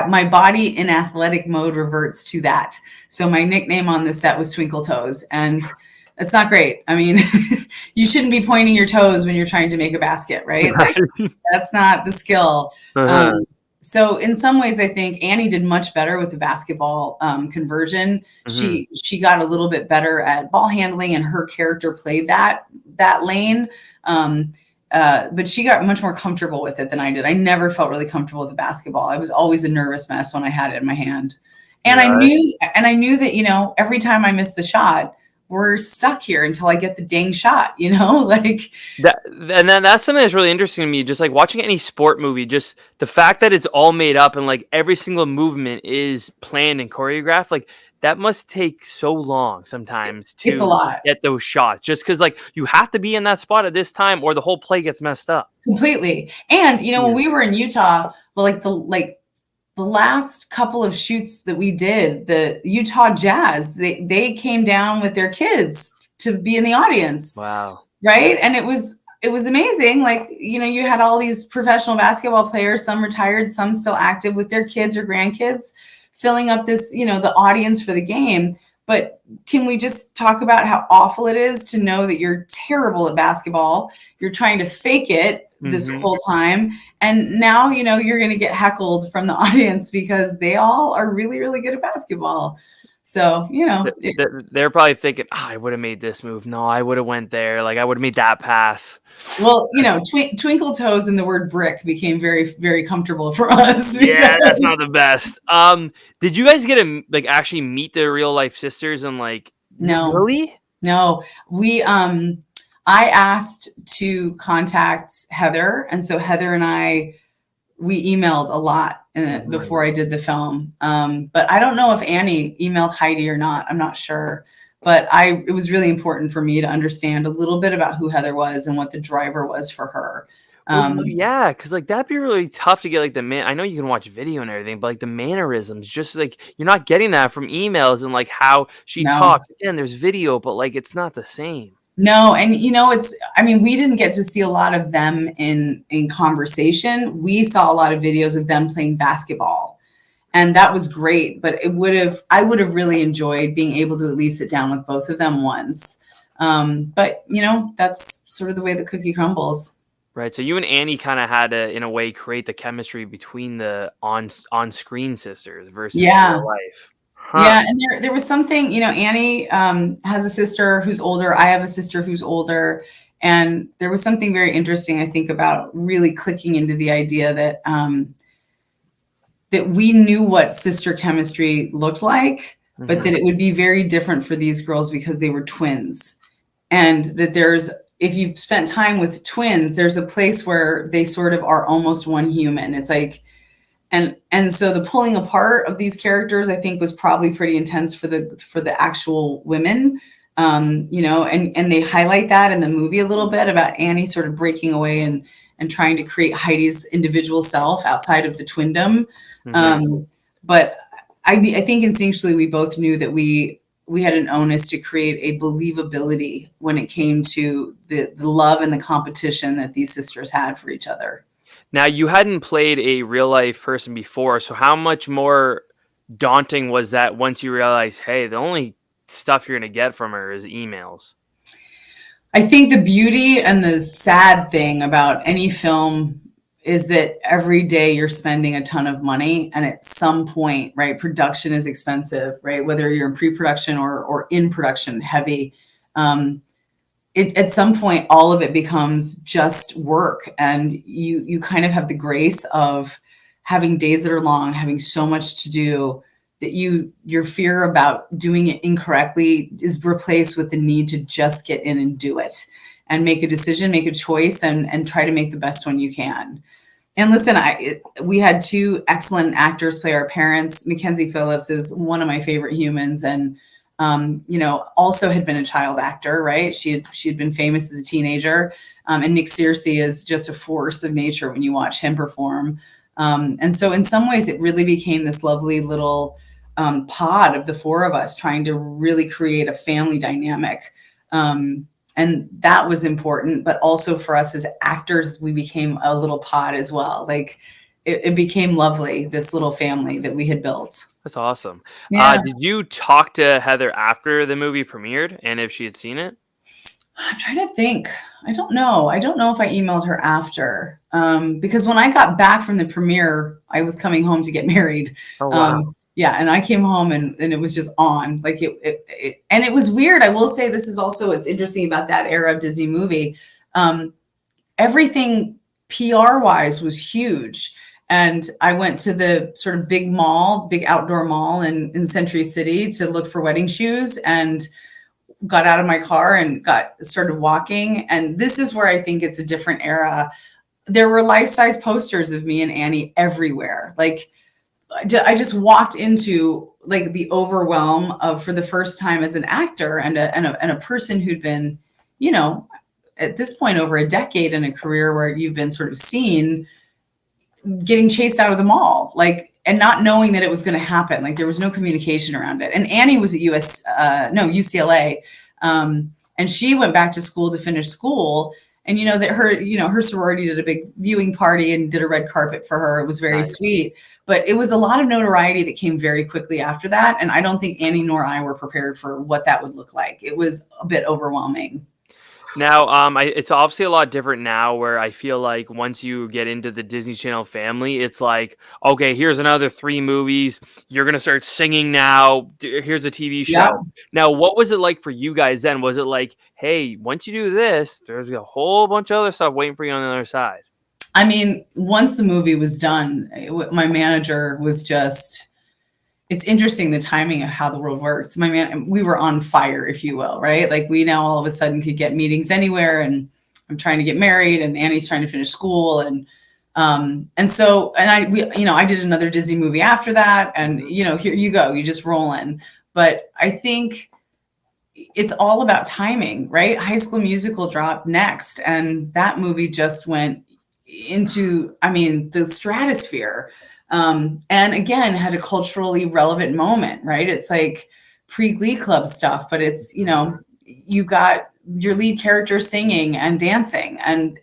my body in athletic mode reverts to that. So my nickname on the set was Twinkle Toes, and it's not great. I mean, you shouldn't be pointing your toes when you're trying to make a basket, right? Like that's not the skill. So in some ways, I think Annie did much better with the basketball conversion. She got a little bit better at ball handling, and her character played that lane. But she got much more comfortable with it than I did. I never felt really comfortable with the basketball. I was always a nervous mess when I had it in my hand. And I knew that, every time I missed the shot, we're stuck here until I get the dang shot, like that. And then that's something that's really interesting to me. Just like watching any sport movie, just the fact that it's all made up and like every single movement is planned and choreographed, like that must take so long sometimes it's a lot. Get those shots, just because like you have to be in that spot at this time or the whole play gets messed up completely. And when we were in Utah, well, the last couple of shoots that we did, the Utah Jazz, they came down with their kids to be in the audience. Wow. Right. And it was amazing. Like, you had all these professional basketball players, some retired, some still active with their kids or grandkids, filling up this, the audience for the game. But can we just talk about how awful it is to know that you're terrible at basketball? You're trying to fake it this whole time. And now, you're going to get heckled from the audience because they all are really, really good at basketball. So, they're probably thinking, I would have made this move. No, I would have went there. Like I would have made that pass. Well, Twinkle Toes and the word brick became very, very comfortable for us. Yeah, that's not the best. Did you guys get to like actually meet the real life sisters and like? No, really? No, I asked to contact Heather, and so Heather and we emailed a lot before I did the film. But I don't know if Annie emailed Heidi or not. I'm not sure. But it was really important for me to understand a little bit about who Heather was and what the driver was for her. Yeah, because like that'd be really tough to get like I know you can watch video and everything, but like the mannerisms, just like you're not getting that from emails and like how she talks. Again, there's video, but like it's not the same. No, and we didn't get to see a lot of them in conversation. We saw a lot of videos of them playing basketball, and that was great. But I would have really enjoyed being able to at least sit down with both of them once. But that's sort of the way the cookie crumbles. Right. So you and Annie kind of had to, in a way, create the chemistry between the on-screen sisters versus real life. Huh. Yeah, and there was something, Annie has a sister who's older. I have a sister who's older. And there was something very interesting, I think, about really clicking into the idea that that we knew what sister chemistry looked like, but that it would be very different for these girls because they were twins. And that if you've spent time with twins, there's a place where they sort of are almost one human. It's like, and so the pulling apart of these characters, I think, was probably pretty intense for the actual women, and they highlight that in the movie a little bit about Annie sort of breaking away and trying to create Heidi's individual self outside of the twindom. But I think instinctually we both knew that we had an onus to create a believability when it came to the love and the competition that these sisters had for each other. Now, you hadn't played a real life person before, so how much more daunting was that once you realized, hey, the only stuff you're going to get from her is emails? I think the beauty and the sad thing about any film is that every day you're spending a ton of money, and at some point, right, production is expensive, right? Whether you're in pre-production or in production heavy, at some point, all of it becomes just work, and you kind of have the grace of having days that are long, having so much to do that your fear about doing it incorrectly is replaced with the need to just get in and do it and make a decision, make a choice, and try to make the best one you can. And listen, we had two excellent actors play our parents. Mackenzie Phillips is one of my favorite humans, and also had been a child actor, right? She had been famous as a teenager, and Nick Searcy is just a force of nature when you watch him perform. And so, in some ways, it really became this lovely little pod of the four of us trying to really create a family dynamic. And that was important, but also for us as actors, we became a little pod as well. Like it became lovely, this little family that we had built. That's awesome. Yeah. Did you talk to Heather after the movie premiered and if she had seen it? I'm trying to think. I don't know. I don't know if I emailed her after, because when I got back from the premiere, I was coming home to get married. Oh, wow. Yeah, and I came home and it was just on. Like and it was weird. I will say this is also what's interesting about that era of Disney movie. Everything PR wise was huge. And I went to the sort of big outdoor mall in Century City to look for wedding shoes, and got out of my car and started walking. And this is where I think it's a different era. There were life-size posters of me and Annie everywhere. Like I just walked into like the overwhelm of, for the first time as an actor and a person who'd been, at this point over a decade in a career where you've been sort of seen, getting chased out of the mall, and not knowing that it was going to happen. Like there was no communication around it. And Annie was at UCLA. And she went back to school to finish school. And that her sorority did a big viewing party and did a red carpet for her. It was very sweet, but it was a lot of notoriety that came very quickly after that. And I don't think Annie nor I were prepared for what that would look like. It was a bit overwhelming. Now, it's obviously a lot different now, where I feel like once you get into the Disney Channel family, it's like, okay, here's another 3 movies. You're going to start singing now. Here's a TV show. Yeah. Now, what was it like for you guys then? Was it like, hey, once you do this, there's a whole bunch of other stuff waiting for you on the other side? I mean, once the movie was done, my manager was just... It's interesting, the timing of how the world works. We were on fire, if you will, right? Like we now all of a sudden could get meetings anywhere, and I'm trying to get married, and Annie's trying to finish school. I did another Disney movie after that. And, here you go, you just roll in. But I think it's all about timing, right? High School Musical dropped next, and that movie just went into, the stratosphere. And again, had a culturally relevant moment, right? It's like pre-Glee Club stuff, but it's, you've got your lead character singing and dancing and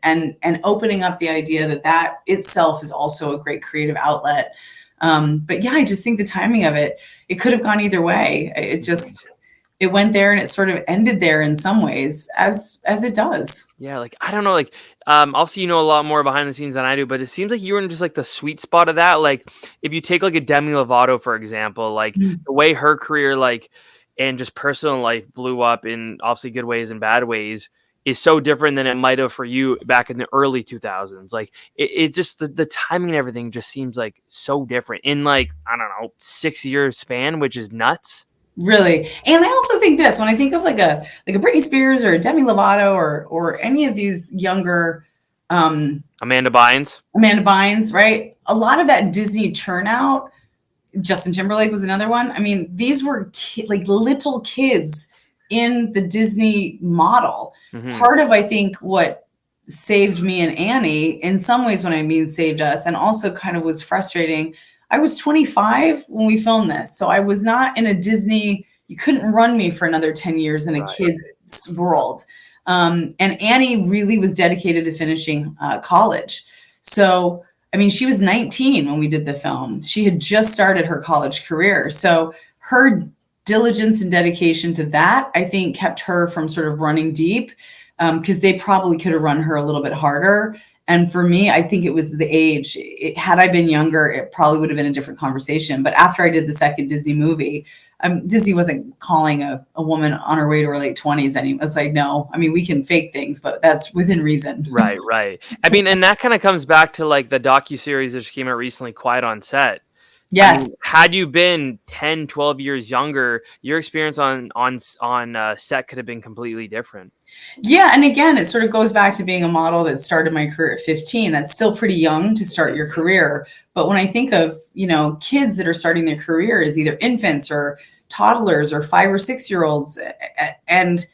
opening up the idea that itself is also a great creative outlet. But yeah, I just think the timing of it could have gone either way. It went there and it sort of ended there in some ways, as it does. Yeah, I don't know, obviously a lot more behind the scenes than I do, but it seems like you were in just the sweet spot of that. Like if you take a Demi Lovato, for example, the way her career and just personal life blew up in obviously good ways and bad ways is so different than it might have for you back in the early 2000s. It just the timing and everything just seems so different in I don't know, 6-year span, which is nuts. Really. And I also think this, when I think of a Britney Spears or a Demi Lovato or any of these younger Amanda Bynes, right? A lot of that Disney churn out, Justin Timberlake was another one. These were little kids in the Disney model. Mm-hmm. Part of, I think, what saved me and Annie, in some ways when I mean saved us, and also kind of was frustrating, I was 25 when we filmed this. So I was not in a Disney, you couldn't run me for another 10 years in a kid's world. And Annie really was dedicated to finishing college. So, she was 19 when we did the film. She had just started her college career. So her diligence and dedication to that, I think, kept her from sort of running deep, because they probably could have run her a little bit harder. And for me, I think it was the age. Had I been younger, it probably would have been a different conversation. But after I did the second Disney movie, Disney wasn't calling a woman on her way to her late 20s anymore. It's like, no, I mean, we can fake things, but that's within reason. Right. I mean, and that kind of comes back to like the docuseries that just came out recently, Quiet on Set. Yes. I mean, had you been 10, 12 years younger, your experience on set could have been completely different. Yeah. And again, it sort of goes back to being a model that started my career at 15. That's still pretty young to start your career. But when I think of, kids that are starting their career as either infants or toddlers or 5 or 6 year olds, and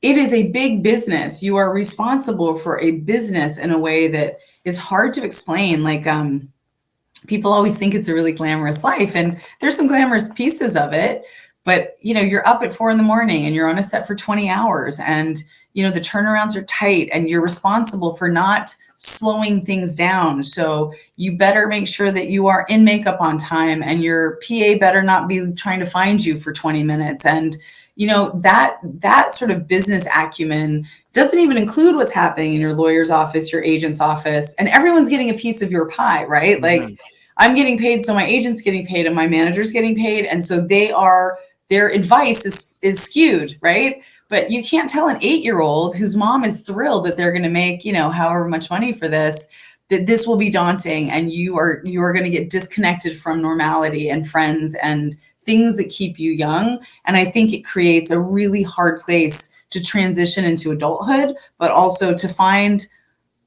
it is a big business. You are responsible for a business in a way that is hard to explain. Like, people always think it's a really glamorous life, and there's some glamorous pieces of it, but you're up at 4 a.m. and you're on a set for 20 hours, and the turnarounds are tight, and you're responsible for not slowing things down. So you better make sure that you are in makeup on time, and your PA better not be trying to find you for 20 minutes. And that sort of business acumen doesn't even include what's happening in your lawyer's office, your agent's office, and everyone's getting a piece of your pie, right? Mm-hmm. Like, I'm getting paid, so my agent's getting paid, and my manager's getting paid, and so their advice is skewed, right? But you can't tell an 8-year-old whose mom is thrilled that they're going to make however much money for this, that this will be daunting, and you are going to get disconnected from normality and friends and things that keep you young. And I think it creates a really hard place to transition into adulthood, but also to find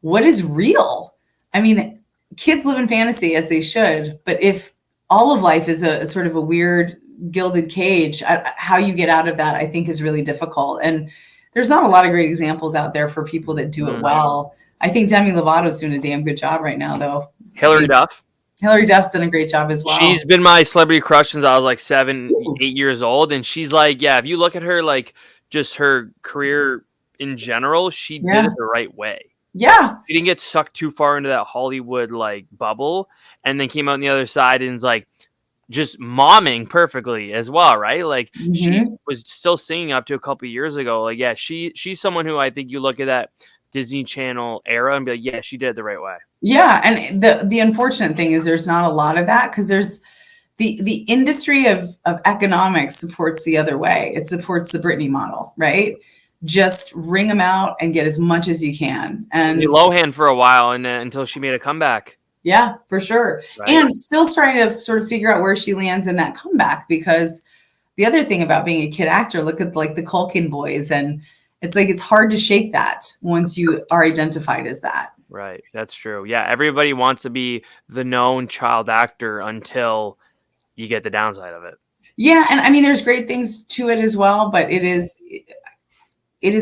what is real. I mean, kids live in fantasy, as they should, but if all of life is a sort of a weird gilded cage, how you get out of that, I think, is really difficult. And there's not a lot of great examples out there for people that do it well. I think Demi Lovato's doing a damn good job right now, though. Hilary Duff's done a great job as well. She's been my celebrity crush since I was like 7, 8 years old. And she's like, if you look at her, like just her career in general, she did it the right way. Yeah. She didn't get sucked too far into that Hollywood like bubble, and then came out on the other side and is like just momming perfectly as well, right? Like she was still singing up to a couple of years ago. Like, she's someone who I think you look at that Disney Channel era and be like, she did it the right way. Yeah. And the unfortunate thing is there's not a lot of that, because there's the industry of economics supports the other way. It supports the Britney model, right? Just ring them out and get as much as you can. And Lohan for a while, and until she made a comeback. Yeah, for sure. Right. And still trying to sort of figure out where she lands in that comeback, because the other thing about being a kid actor, look at like the Culkin boys, and it's like, it's hard to shake that once you are identified as that. Right. That's true. Yeah. Everybody wants to be the known child actor until you get the downside of it. Yeah. And I mean, there's great things to it as well, but it is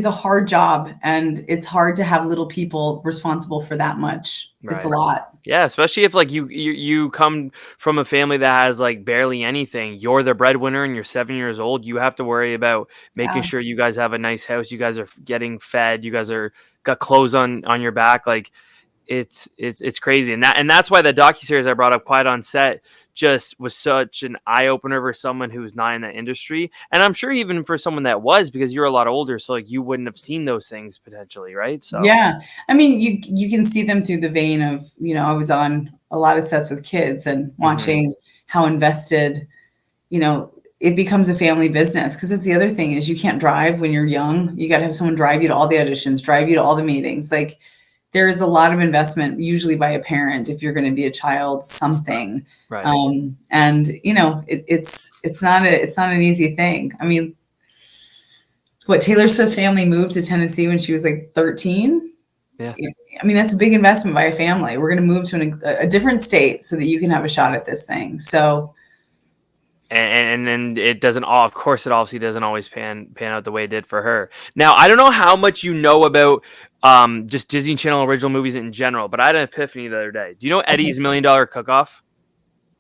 a hard job, and it's hard to have little people responsible for that much. Right. It's a lot. Yeah, especially if like you come from a family that has like barely anything. You're the breadwinner and you're 7 years old. You have to worry about making sure you guys have a nice house. You guys are getting fed. You guys got clothes on your back. Like it's crazy. And that's why the docuseries I brought up, Quiet on Set, just was such an eye opener for someone who's not in that industry. And I'm sure even for someone that was, because you're a lot older, so like you wouldn't have seen those things potentially, right? So yeah, I mean, you can see them through the vein of, I was on a lot of sets with kids and watching how invested, it becomes a family business. Because that's the other thing, is you can't drive when you're young. You got to have someone drive you to all the auditions, drive you to all the meetings. Like, there is a lot of investment, usually by a parent, if you're going to be a child something. Right. And it's not an easy thing. I mean, Taylor Swift's family moved to Tennessee when she was like 13. Yeah. I mean, that's a big investment by a family. We're going to move to a different state so that you can have a shot at this thing. So. And then it doesn't, of course, it obviously doesn't always pan out the way it did for her. Now, I don't know how much you know about just Disney Channel original movies in general, but I had an epiphany the other day. Do you know Eddie's $1 Million Cook-Off?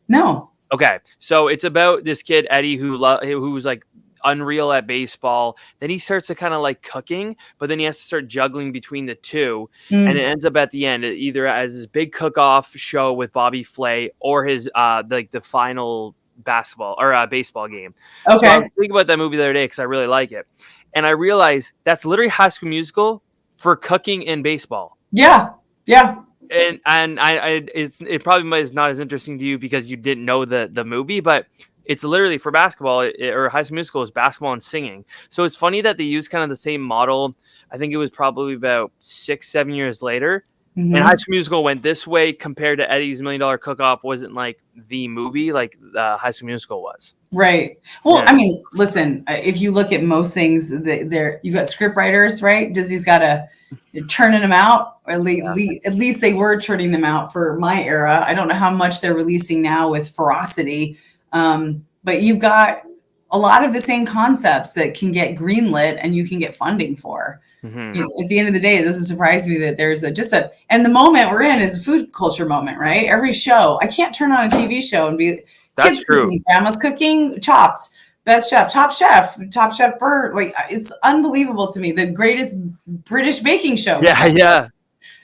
No. Okay, so it's about this kid Eddie who's like unreal at baseball. Then he starts to kind of like cooking, but then he has to start juggling between the two, and it ends up at the end either as his big cook-off show with Bobby Flay or his like the final basketball or baseball game. Okay. So I was thinking about that movie the other day because I really like it, and I realized that's literally High School Musical for cooking and baseball. Yeah. Yeah. And it probably is not as interesting to you because you didn't know the movie, but it's literally for basketball or High School Musical is basketball and singing. So it's funny that they use kind of the same model. I think it was probably about 6-7 years later, and High Hmm. School Musical went this way compared to Eddie's $1 Million Cook-Off wasn't like the movie like High School Musical was. Right. Well, Yeah, I mean, listen, if you look at most things, you've got script writers, right? Disney's got to they're churning them out, or yeah. at least they were churning them out for my era. I don't know how much they're releasing now with Ferocity, but you've got a lot of the same concepts that can get greenlit and you can get funding for. Hmm. You know, at the end of the day, it doesn't surprise me that there's and the moment we're in is a food culture moment, right? Every show, I can't turn on a TV show and be That's kids true. cooking, grandma's cooking, chops, best chef, top chef Bert. Like it's unbelievable to me. The greatest British baking show. Yeah, yeah.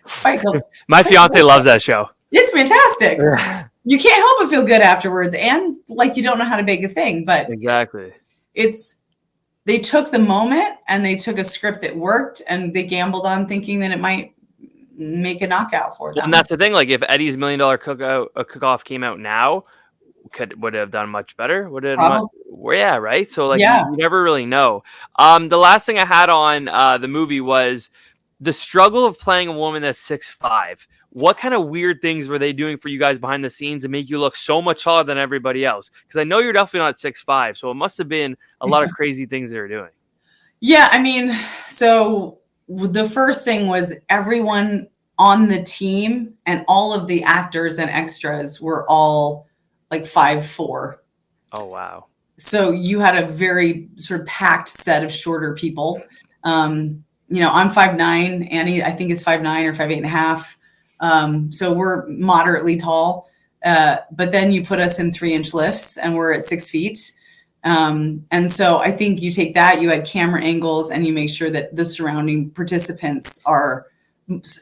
Spike, My fiance loves that show. it's fantastic. You can't help but feel good afterwards, and like you don't know how to bake a thing, but Exactly. it's they took the moment and they took a script that worked and they gambled on thinking that it might make a knockout for Well, them. and that's the thing. Like, if Eddie's $1 Million Cook-Off came out now, would it have done much better? Would it? Probably, Yeah, right. So like, yeah. you never really know. The last thing I had on the movie was the struggle of playing a woman that's 6'5". What kind of weird things were they doing for you guys behind the scenes to make you look so much taller than everybody else? Because I know you're definitely not 6'5", so it must have been a lot of crazy things they were doing. Yeah, I mean, so the first thing was everyone on the team and all of the actors and extras were all like 5'4". Oh wow. So you had a very sort of packed set of shorter people. You know, I'm 5'9". Annie, I think is 5'9" or 5'8.5". So we're moderately tall. But then you put us in 3-inch lifts and we're at 6 feet. And so I think you take that, you add camera angles, and you make sure that the surrounding participants are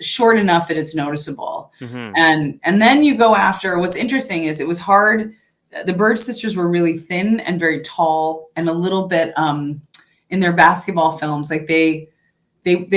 short enough that it's noticeable. Mm-hmm. And then you go after what's interesting is it was hard. The Bird sisters were really thin and very tall and a little bit in their basketball films, like they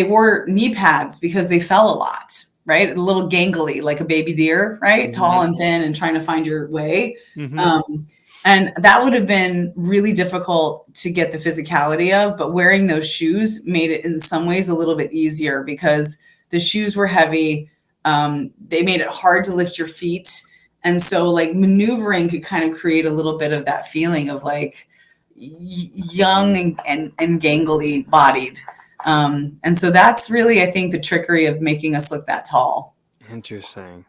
wore knee pads because they fell a lot, right? A little gangly, like a baby deer, right? Mm-hmm. Tall and thin and trying to find your way. Mm-hmm. And that would have been really difficult to get the physicality of, but wearing those shoes made it in some ways a little bit easier because the shoes were heavy. They made it hard to lift your feet. And so like maneuvering could kind of create a little bit of that feeling of like young and gangly bodied. And so that's really, I think, the trickery of making us look that tall. Interesting.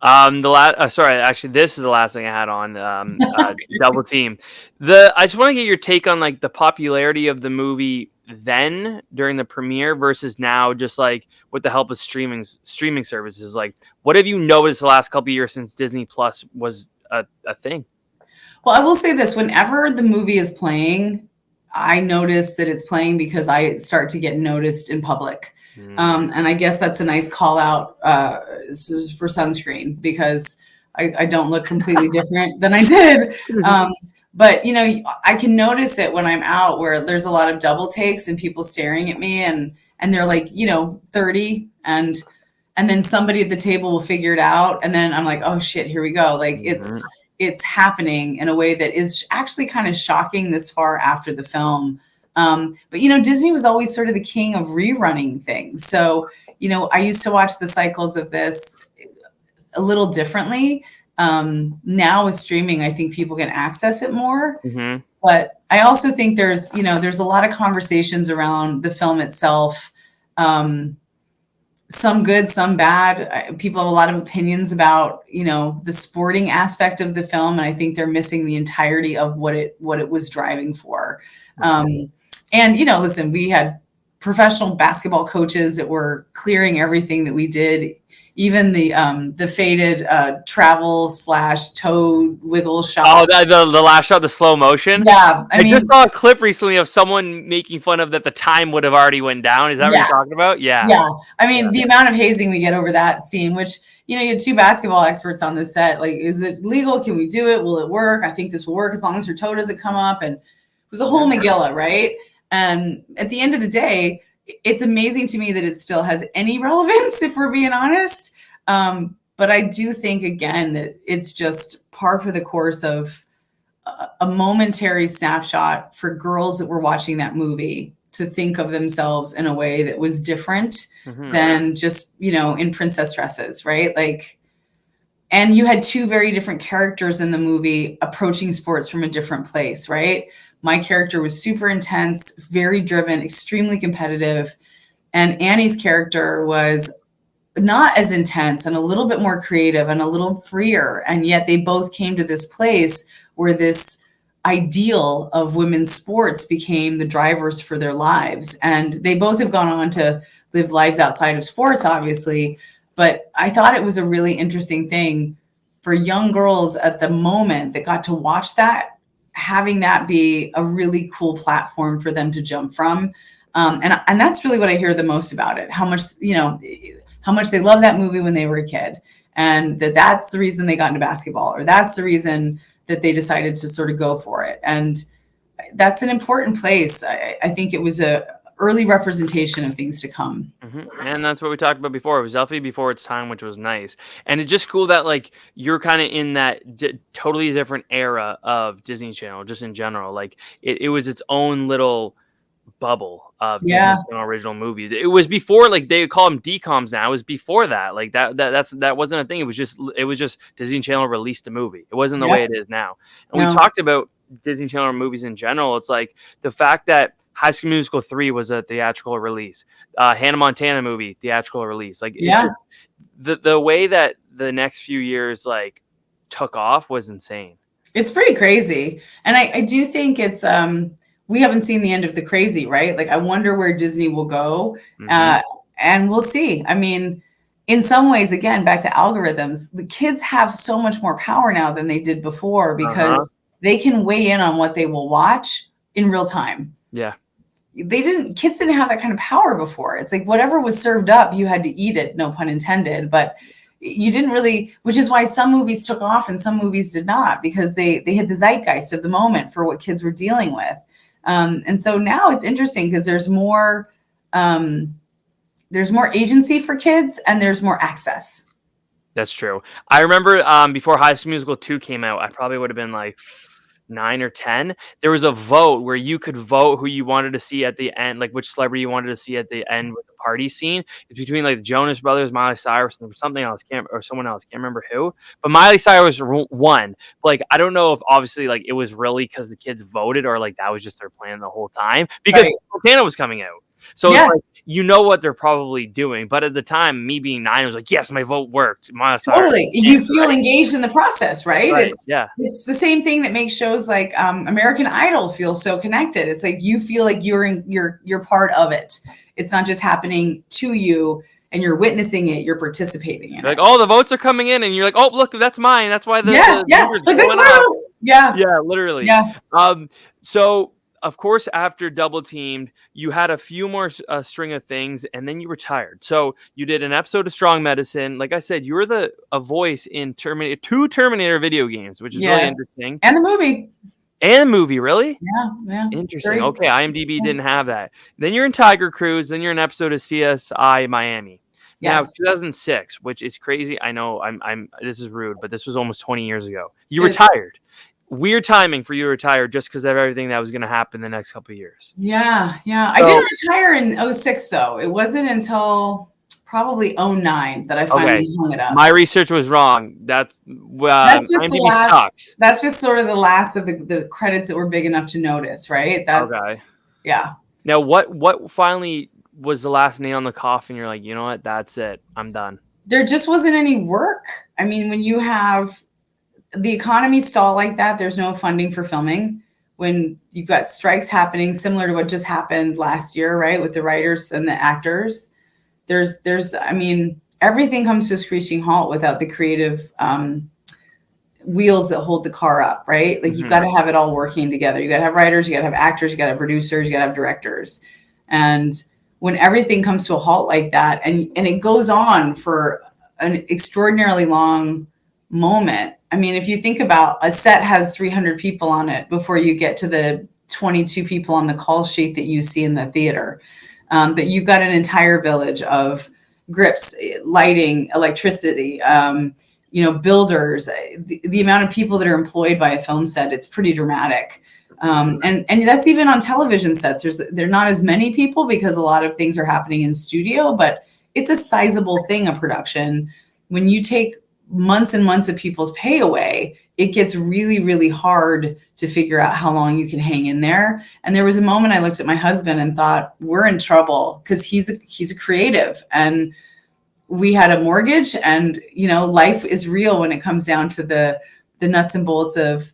Actually, this is the last thing I had on Double Team. I just want to get your take on like the popularity of the movie then during the premiere versus now, just like with the help of streaming services. Like, what have you noticed the last couple of years since Disney Plus was a thing? Well, I will say this: whenever the movie is playing, I notice that it's playing because I start to get noticed in public. And I guess that's a nice call out for sunscreen because I don't look completely different than I did. But, you know, I can notice it when I'm out where there's a lot of double takes and people staring at me and they're like, you know, 30 and then somebody at the table will figure it out. And then I'm like, oh shit, here we go. Like it's happening in a way that is actually kind of shocking this far after the film. But, you know, Disney was always sort of the king of rerunning things. So, you know, I used to watch the cycles of this a little differently. Now with streaming, I think people can access it more. Mm-hmm. But I also think there's a lot of conversations around the film itself. Some good, some bad. People have a lot of opinions about, you know, the sporting aspect of the film. And I think they're missing the entirety of what it was driving for. And, you know, listen, we had professional basketball coaches that were clearing everything that we did, even the faded travel / toe wiggle shot. Oh, the last shot, the slow motion. Yeah, I just saw a clip recently of someone making fun of that the time would have already went down. Is that what you're talking about? Yeah. Yeah. I mean, the amount of hazing we get over that scene, which, you know, you had two basketball experts on the set. Like, is it legal? Can we do it? Will it work? I think this will work as long as her toe doesn't come up. And it was a whole Megillah, right? And at the end of the day, it's amazing to me that it still has any relevance, if we're being honest. But I do think, again, that it's just par for the course of a momentary snapshot for girls that were watching that movie to think of themselves in a way that was different than just, in princess dresses, right? Like, and you had two very different characters in the movie approaching sports from a different place, right? My character was super intense, very driven, extremely competitive. And Annie's character was not as intense and a little bit more creative and a little freer. And yet they both came to this place where this ideal of women's sports became the drivers for their lives. And they both have gone on to live lives outside of sports, obviously. But I thought it was a really interesting thing for young girls at the moment that got to watch that, having that be a really cool platform for them to jump from. And that's really what I hear the most about it. How much they love that movie when they were a kid, and that's the reason they got into basketball, or that's the reason that they decided to sort of go for it. And that's an important place. I think it was a early representation of things to come. And that's what we talked about before. It was definitely before its time, which was nice. And it's just cool that like you're kind of in that totally different era of Disney Channel, just in general. Like it was its own little bubble of Disney Channel original movies. It was before, like, they call them DComs now. It was before that. Like that wasn't a thing. It was just Disney Channel released a movie. It wasn't the way it is now. And we talked about Disney Channel movies in general. It's like the fact that High School Musical 3 was a theatrical release. Hannah Montana movie, theatrical release. Like it's just, the way that the next few years like took off was insane. It's pretty crazy. And I do think it's we haven't seen the end of the crazy, right? Like, I wonder where Disney will go. And we'll see. I mean, in some ways, again, back to algorithms, the kids have so much more power now than they did before, because they can weigh in on what they will watch in real time. Yeah. Kids didn't have that kind of power before. It's like whatever was served up, you had to eat it, no pun intended. But you didn't really, which is why some movies took off and some movies did not, because they had the zeitgeist of the moment for what kids were dealing with. And so now it's interesting because there's more agency for kids and there's more access. That's true. I remember before High School Musical 2 came out, I probably would have been like 9 or 10. There was a vote where you could vote who you wanted to see at the end, like which celebrity you wanted to see at the end with the party scene. It's between like the Jonas Brothers, Miley Cyrus, and something else, or someone else. Can't remember who. But Miley Cyrus won. But, like, I don't know if obviously like it was really because the kids voted, or like that was just their plan the whole time, because Montana was coming out. So it's like, you know what they're probably doing. But at the time, me being 9, I was like, yes, my vote worked. Totally. You feel engaged in the process, right? It's It's the same thing that makes shows like American Idol feel so connected. It's like you feel like you're part of it. It's not just happening to you and you're witnessing it, you're participating in it. Like, oh, the votes are coming in, and you're like, oh, look, that's mine. That's why the numbers like, going up. Yeah, literally. Yeah. So of course, after Double Teamed, you had a few more string of things, and then you retired. So you did an episode of Strong Medicine. Like I said, you were a voice in two Terminator video games, which is really interesting. And the movie. And the movie, really? Yeah. Interesting. Great. Okay, IMDb didn't have that. Then you're in Tiger Cruise. Then you're in an episode of CSI Miami. Now, 2006, which is crazy. I know I'm. This is rude, but this was almost 20 years ago. You retired. Weird timing for you to retire, just because of everything that was going to happen the next couple of years. Yeah. I didn't retire in 2006, though. It wasn't until probably 2009 that I finally hung it up. My research was wrong. That's just IMDb sucks. That's just sort of the last of the credits that were big enough to notice, right? Yeah. Now, what finally was the last nail in the coffin? You're like, you know what? That's it. I'm done. There just wasn't any work. I mean, when you have the economy stall like that, there's no funding for filming. When you've got strikes happening, similar to what just happened last year, right, with the writers and the actors, I mean, everything comes to a screeching halt without the creative wheels that hold the car up, right? Like, you've got to have it all working together. You got to have writers, you got to have actors, you got to have producers, you got to have directors. And when everything comes to a halt like that, and it goes on for an extraordinarily long moment. I mean, if you think about a set has 300 people on it before you get to the 22 people on the call sheet that you see in the theater. But you've got an entire village of grips, lighting, electricity, builders, the amount of people that are employed by a film set, it's pretty dramatic. And that's even on television sets. There are not as many people because a lot of things are happening in studio, but it's a sizable thing, a production. When you take months and months of people's pay away, it gets really, really hard to figure out how long you can hang in there. And there was a moment I looked at my husband and thought, we're in trouble, because he's a creative, and we had a mortgage, and life is real when it comes down to the nuts and bolts of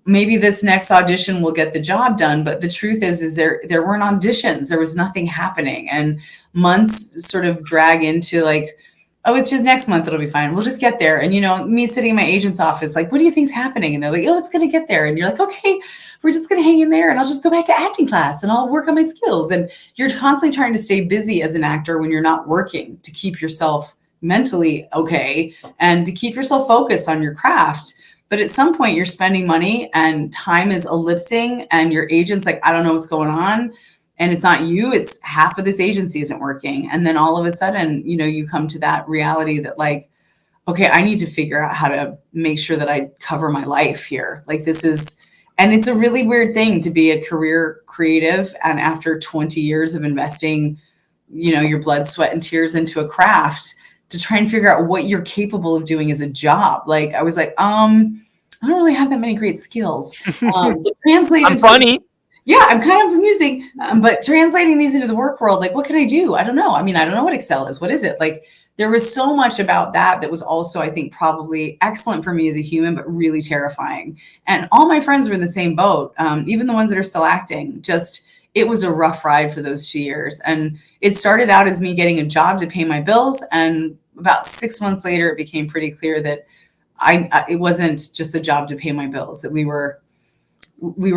maybe this next audition will get the job done. But the truth is there weren't auditions. There was nothing happening. And months sort of drag into like, oh, it's just next month. It'll be fine. We'll just get there. And, me sitting in my agent's office, like, what do you think's happening? And they're like, oh, it's going to get there. And you're like, okay, we're just going to hang in there, and I'll just go back to acting class and I'll work on my skills. And you're constantly trying to stay busy as an actor when you're not working, to keep yourself mentally okay and to keep yourself focused on your craft. But at some point you're spending money and time is ellipsing, and your agent's like, I don't know what's going on. And it's not you, it's half of this agency isn't working. And then all of a sudden, you come to that reality that like, okay, I need to figure out how to make sure that I cover my life here. Like and it's a really weird thing to be a career creative. And after 20 years of investing, your blood, sweat, and tears into a craft, to try and figure out what you're capable of doing as a job. Like I was like, I don't really have that many great skills. I'm funny. Yeah, I'm kind of amusing, but translating these into the work world, like, what can I do? I don't know. I mean, I don't know what Excel is. What is it? Like, there was so much about that was also, I think, probably excellent for me as a human, but really terrifying. And all my friends were in the same boat, even the ones that are still acting. It was a rough ride for those 2 years. And it started out as me getting a job to pay my bills. And about 6 months later, it became pretty clear that it wasn't just a job to pay my bills, that we were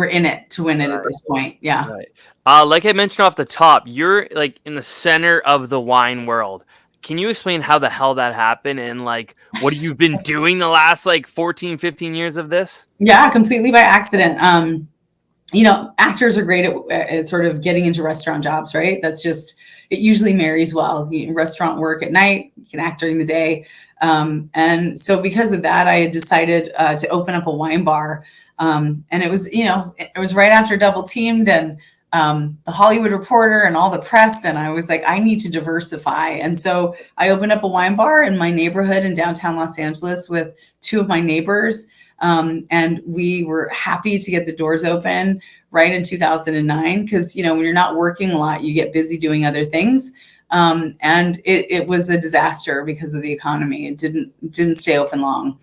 in it to win it at this point. Yeah. Right. Like I mentioned off the top, you're like in the center of the wine world. Can you explain how the hell that happened, and like what you've been doing the last like 14, 15 years of this? Yeah, completely by accident. Actors are great at sort of getting into restaurant jobs, right? It usually marries well. Restaurant work at night, you can act during the day. And so because of that, I had decided to open up a wine bar. And it was right after Double Teamed and the Hollywood Reporter and all the press. And I was like, I need to diversify. And so I opened up a wine bar in my neighborhood in downtown Los Angeles with two of my neighbors. And we were happy to get the doors open right in 2009. Because, when you're not working a lot, you get busy doing other things. And it was a disaster because of the economy. It didn't stay open long.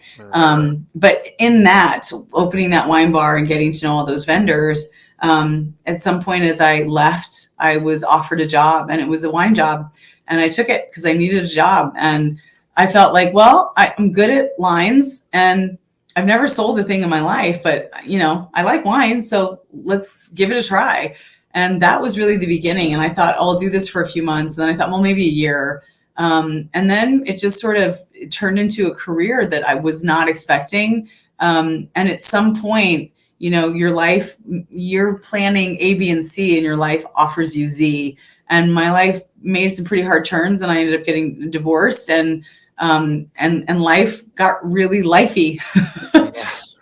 But in that, opening that wine bar and getting to know all those vendors, at some point as I left, I was offered a job, and it was a wine job. And I took it because I needed a job. And I felt like, well, I'm good at lines, and I've never sold a thing in my life, but I like wine, so let's give it a try. And that was really the beginning. And I thought, oh, I'll do this for a few months. And then I thought, well, maybe a year. And then it just sort of turned into a career that I was not expecting. And at some point, your life, you're planning A, B, and C, and your life offers you Z. And my life made some pretty hard turns, and I ended up getting divorced, and life got really lifey.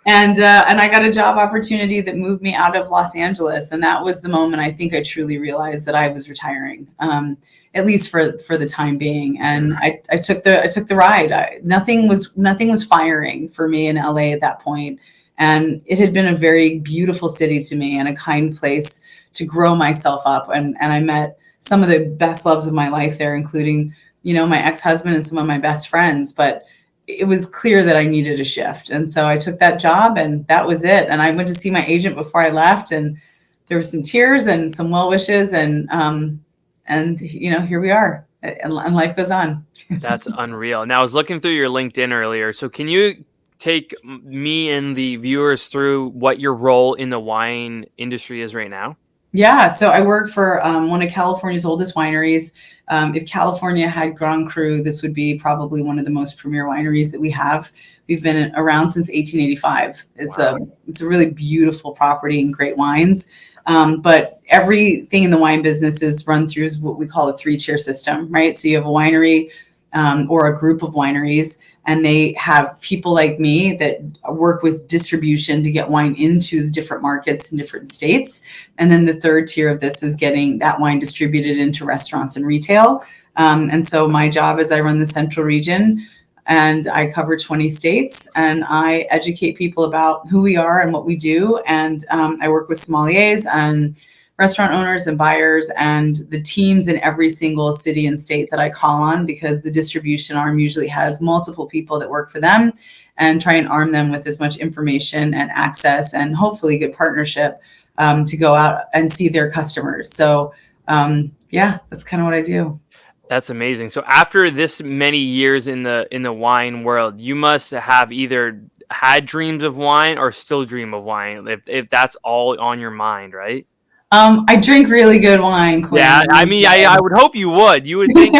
And I got a job opportunity that moved me out of Los Angeles. And that was the moment I think I truly realized that I was retiring, at least for the time being. And I took the ride. Nothing was firing for me in LA at that point. And it had been a very beautiful city to me and a kind place to grow myself up. And I met some of the best loves of my life there, including, my ex-husband and some of my best friends. But it was clear that I needed a shift. And so I took that job, and that was it. And I went to see my agent before I left, and there were some tears and some well wishes, and here we are, and life goes on. That's unreal. Now I was looking through your LinkedIn earlier. So can you take me and the viewers through what your role in the wine industry is right now? Yeah, so I work for one of California's oldest wineries. If California had Grand Cru, this would be probably one of the most premier wineries that we have. We've been around since 1885. It's a really beautiful property and great wines. But everything in the wine business is run through what we call a 3-tier system, right? So you have a winery or a group of wineries, and they have people like me that work with distribution to get wine into the different markets in different states. And then the 3rd tier of this is getting that wine distributed into restaurants and retail. And so my job is I run the central region, and I cover 20 states, and I educate people about who we are and what we do. And I work with sommeliers and restaurant owners and buyers and the teams in every single city and state that I call on, because the distribution arm usually has multiple people that work for them, and try and arm them with as much information and access and hopefully good partnership to go out and see their customers. So yeah, that's kind of what I do. That's amazing. So after this many years in the wine world, you must have either had dreams of wine or still dream of wine, if that's all on your mind, right? I drink really good wine, Quinn. Yeah, I mean, I would hope you would. You would think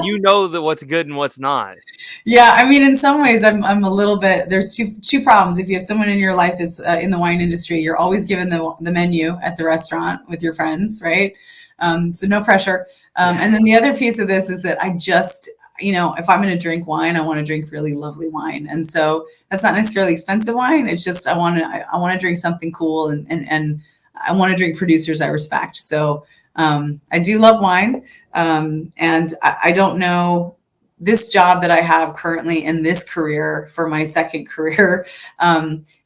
you know that what's good and what's not. Yeah, I mean, in some ways, I'm a little bit. There's two problems. If you have someone in your life that's in the wine industry, you're always given the menu at the restaurant with your friends, right? So no pressure. And then the other piece of this is that I just, if I'm going to drink wine, I want to drink really lovely wine, and so that's not necessarily expensive wine. It's just I want to drink something cool, and I want to drink producers I respect. So I do love wine, and I don't know. This job that I have currently in this career for my second career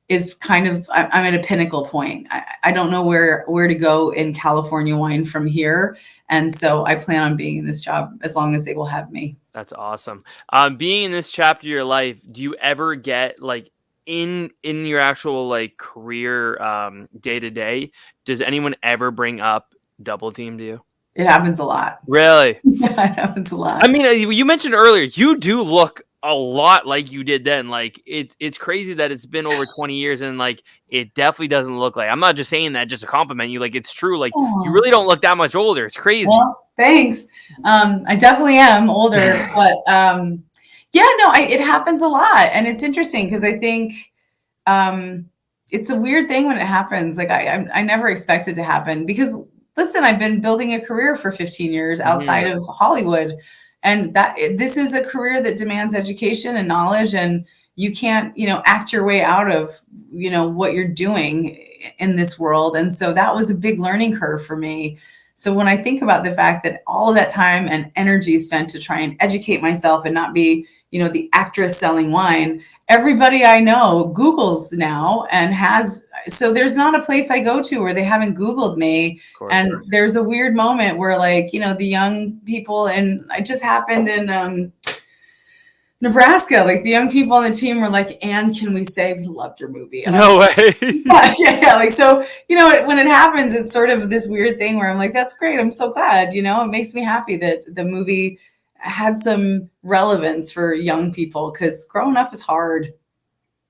is kind of, I'm at a pinnacle point. I don't know where to go in California wine from here. And so I plan on being in this job as long as they will have me. That's awesome. Being in this chapter of your life, do you ever get like in your actual like career day to day, does anyone ever bring up Double Team to you? It happens a lot. Really? Yeah, it happens a lot. I mean, you mentioned earlier, you do look a lot like you did then. Like it's crazy that it's been over 20 years and like it definitely doesn't look like. I'm not just saying that just to compliment you. Like it's true. Like you really don't look that much older. It's crazy. Well, thanks. I definitely am older, but yeah, no, it happens a lot, and it's interesting because I think it's a weird thing when it happens. Like I never expected to happen because. Listen, I've been building a career for 15 years outside of Hollywood, and this is a career that demands education and knowledge, and you can't, act your way out of, what you're doing in this world. And so that was a big learning curve for me. So when I think about the fact that all of that time and energy spent to try and educate myself and not be, the actress selling wine, everybody I know Googles now and so there's not a place I go to where they haven't Googled me. And there's a weird moment where like, the young people, and it just happened in Nebraska, like the young people on the team were like, "And can we say we loved your movie?" And no way. Yeah. Like, so, when it happens, it's sort of this weird thing where I'm like, that's great. I'm so glad, it makes me happy that the movie had some relevance for young people, because growing up is hard.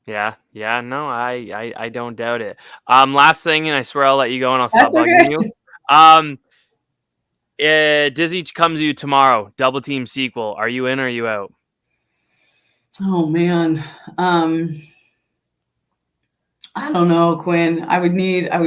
Yeah. No, I don't doubt it. Last thing, and I swear I'll let you go and I'll stop bugging you. Disney comes to you tomorrow, Double Team sequel. Are you in or are you out? Oh man. I don't know, Quinn. I would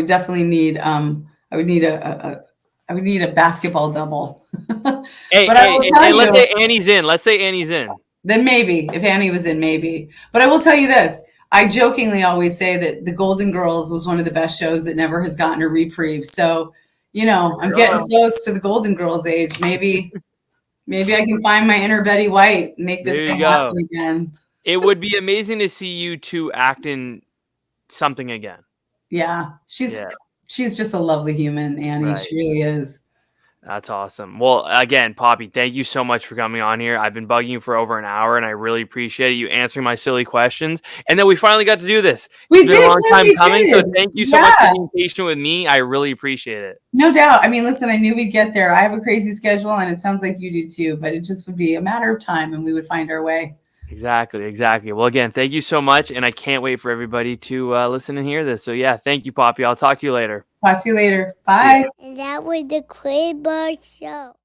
definitely need I would need a basketball double. But I will tell you, let's say Annie's in. Then maybe, if Annie was in, maybe. But I will tell you this. I jokingly always say that The Golden Girls was one of the best shows that never has gotten a reprieve. So, I'm getting close to the Golden Girls age. Maybe I can find my inner Betty White and make this thing happen again. It would be amazing to see you two act in something again. Yeah. She's just a lovely human, Annie. Right. She really is. That's awesome. Well, again, Poppi, thank you so much for coming on here. I've been bugging you for over an hour, and I really appreciate you answering my silly questions. And then we finally got to do this. It's been a long time coming, so thank you so much for being patient with me. I really appreciate it. No doubt. I mean, listen, I knew we'd get there. I have a crazy schedule, and it sounds like you do too, but it just would be a matter of time, and we would find our way. Exactly. Well, again, thank you so much, and I can't wait for everybody to listen and hear this. So, yeah, thank you, Poppi. I'll talk to you later. Talk to you later. Bye. And that was the Quinn Marr Show.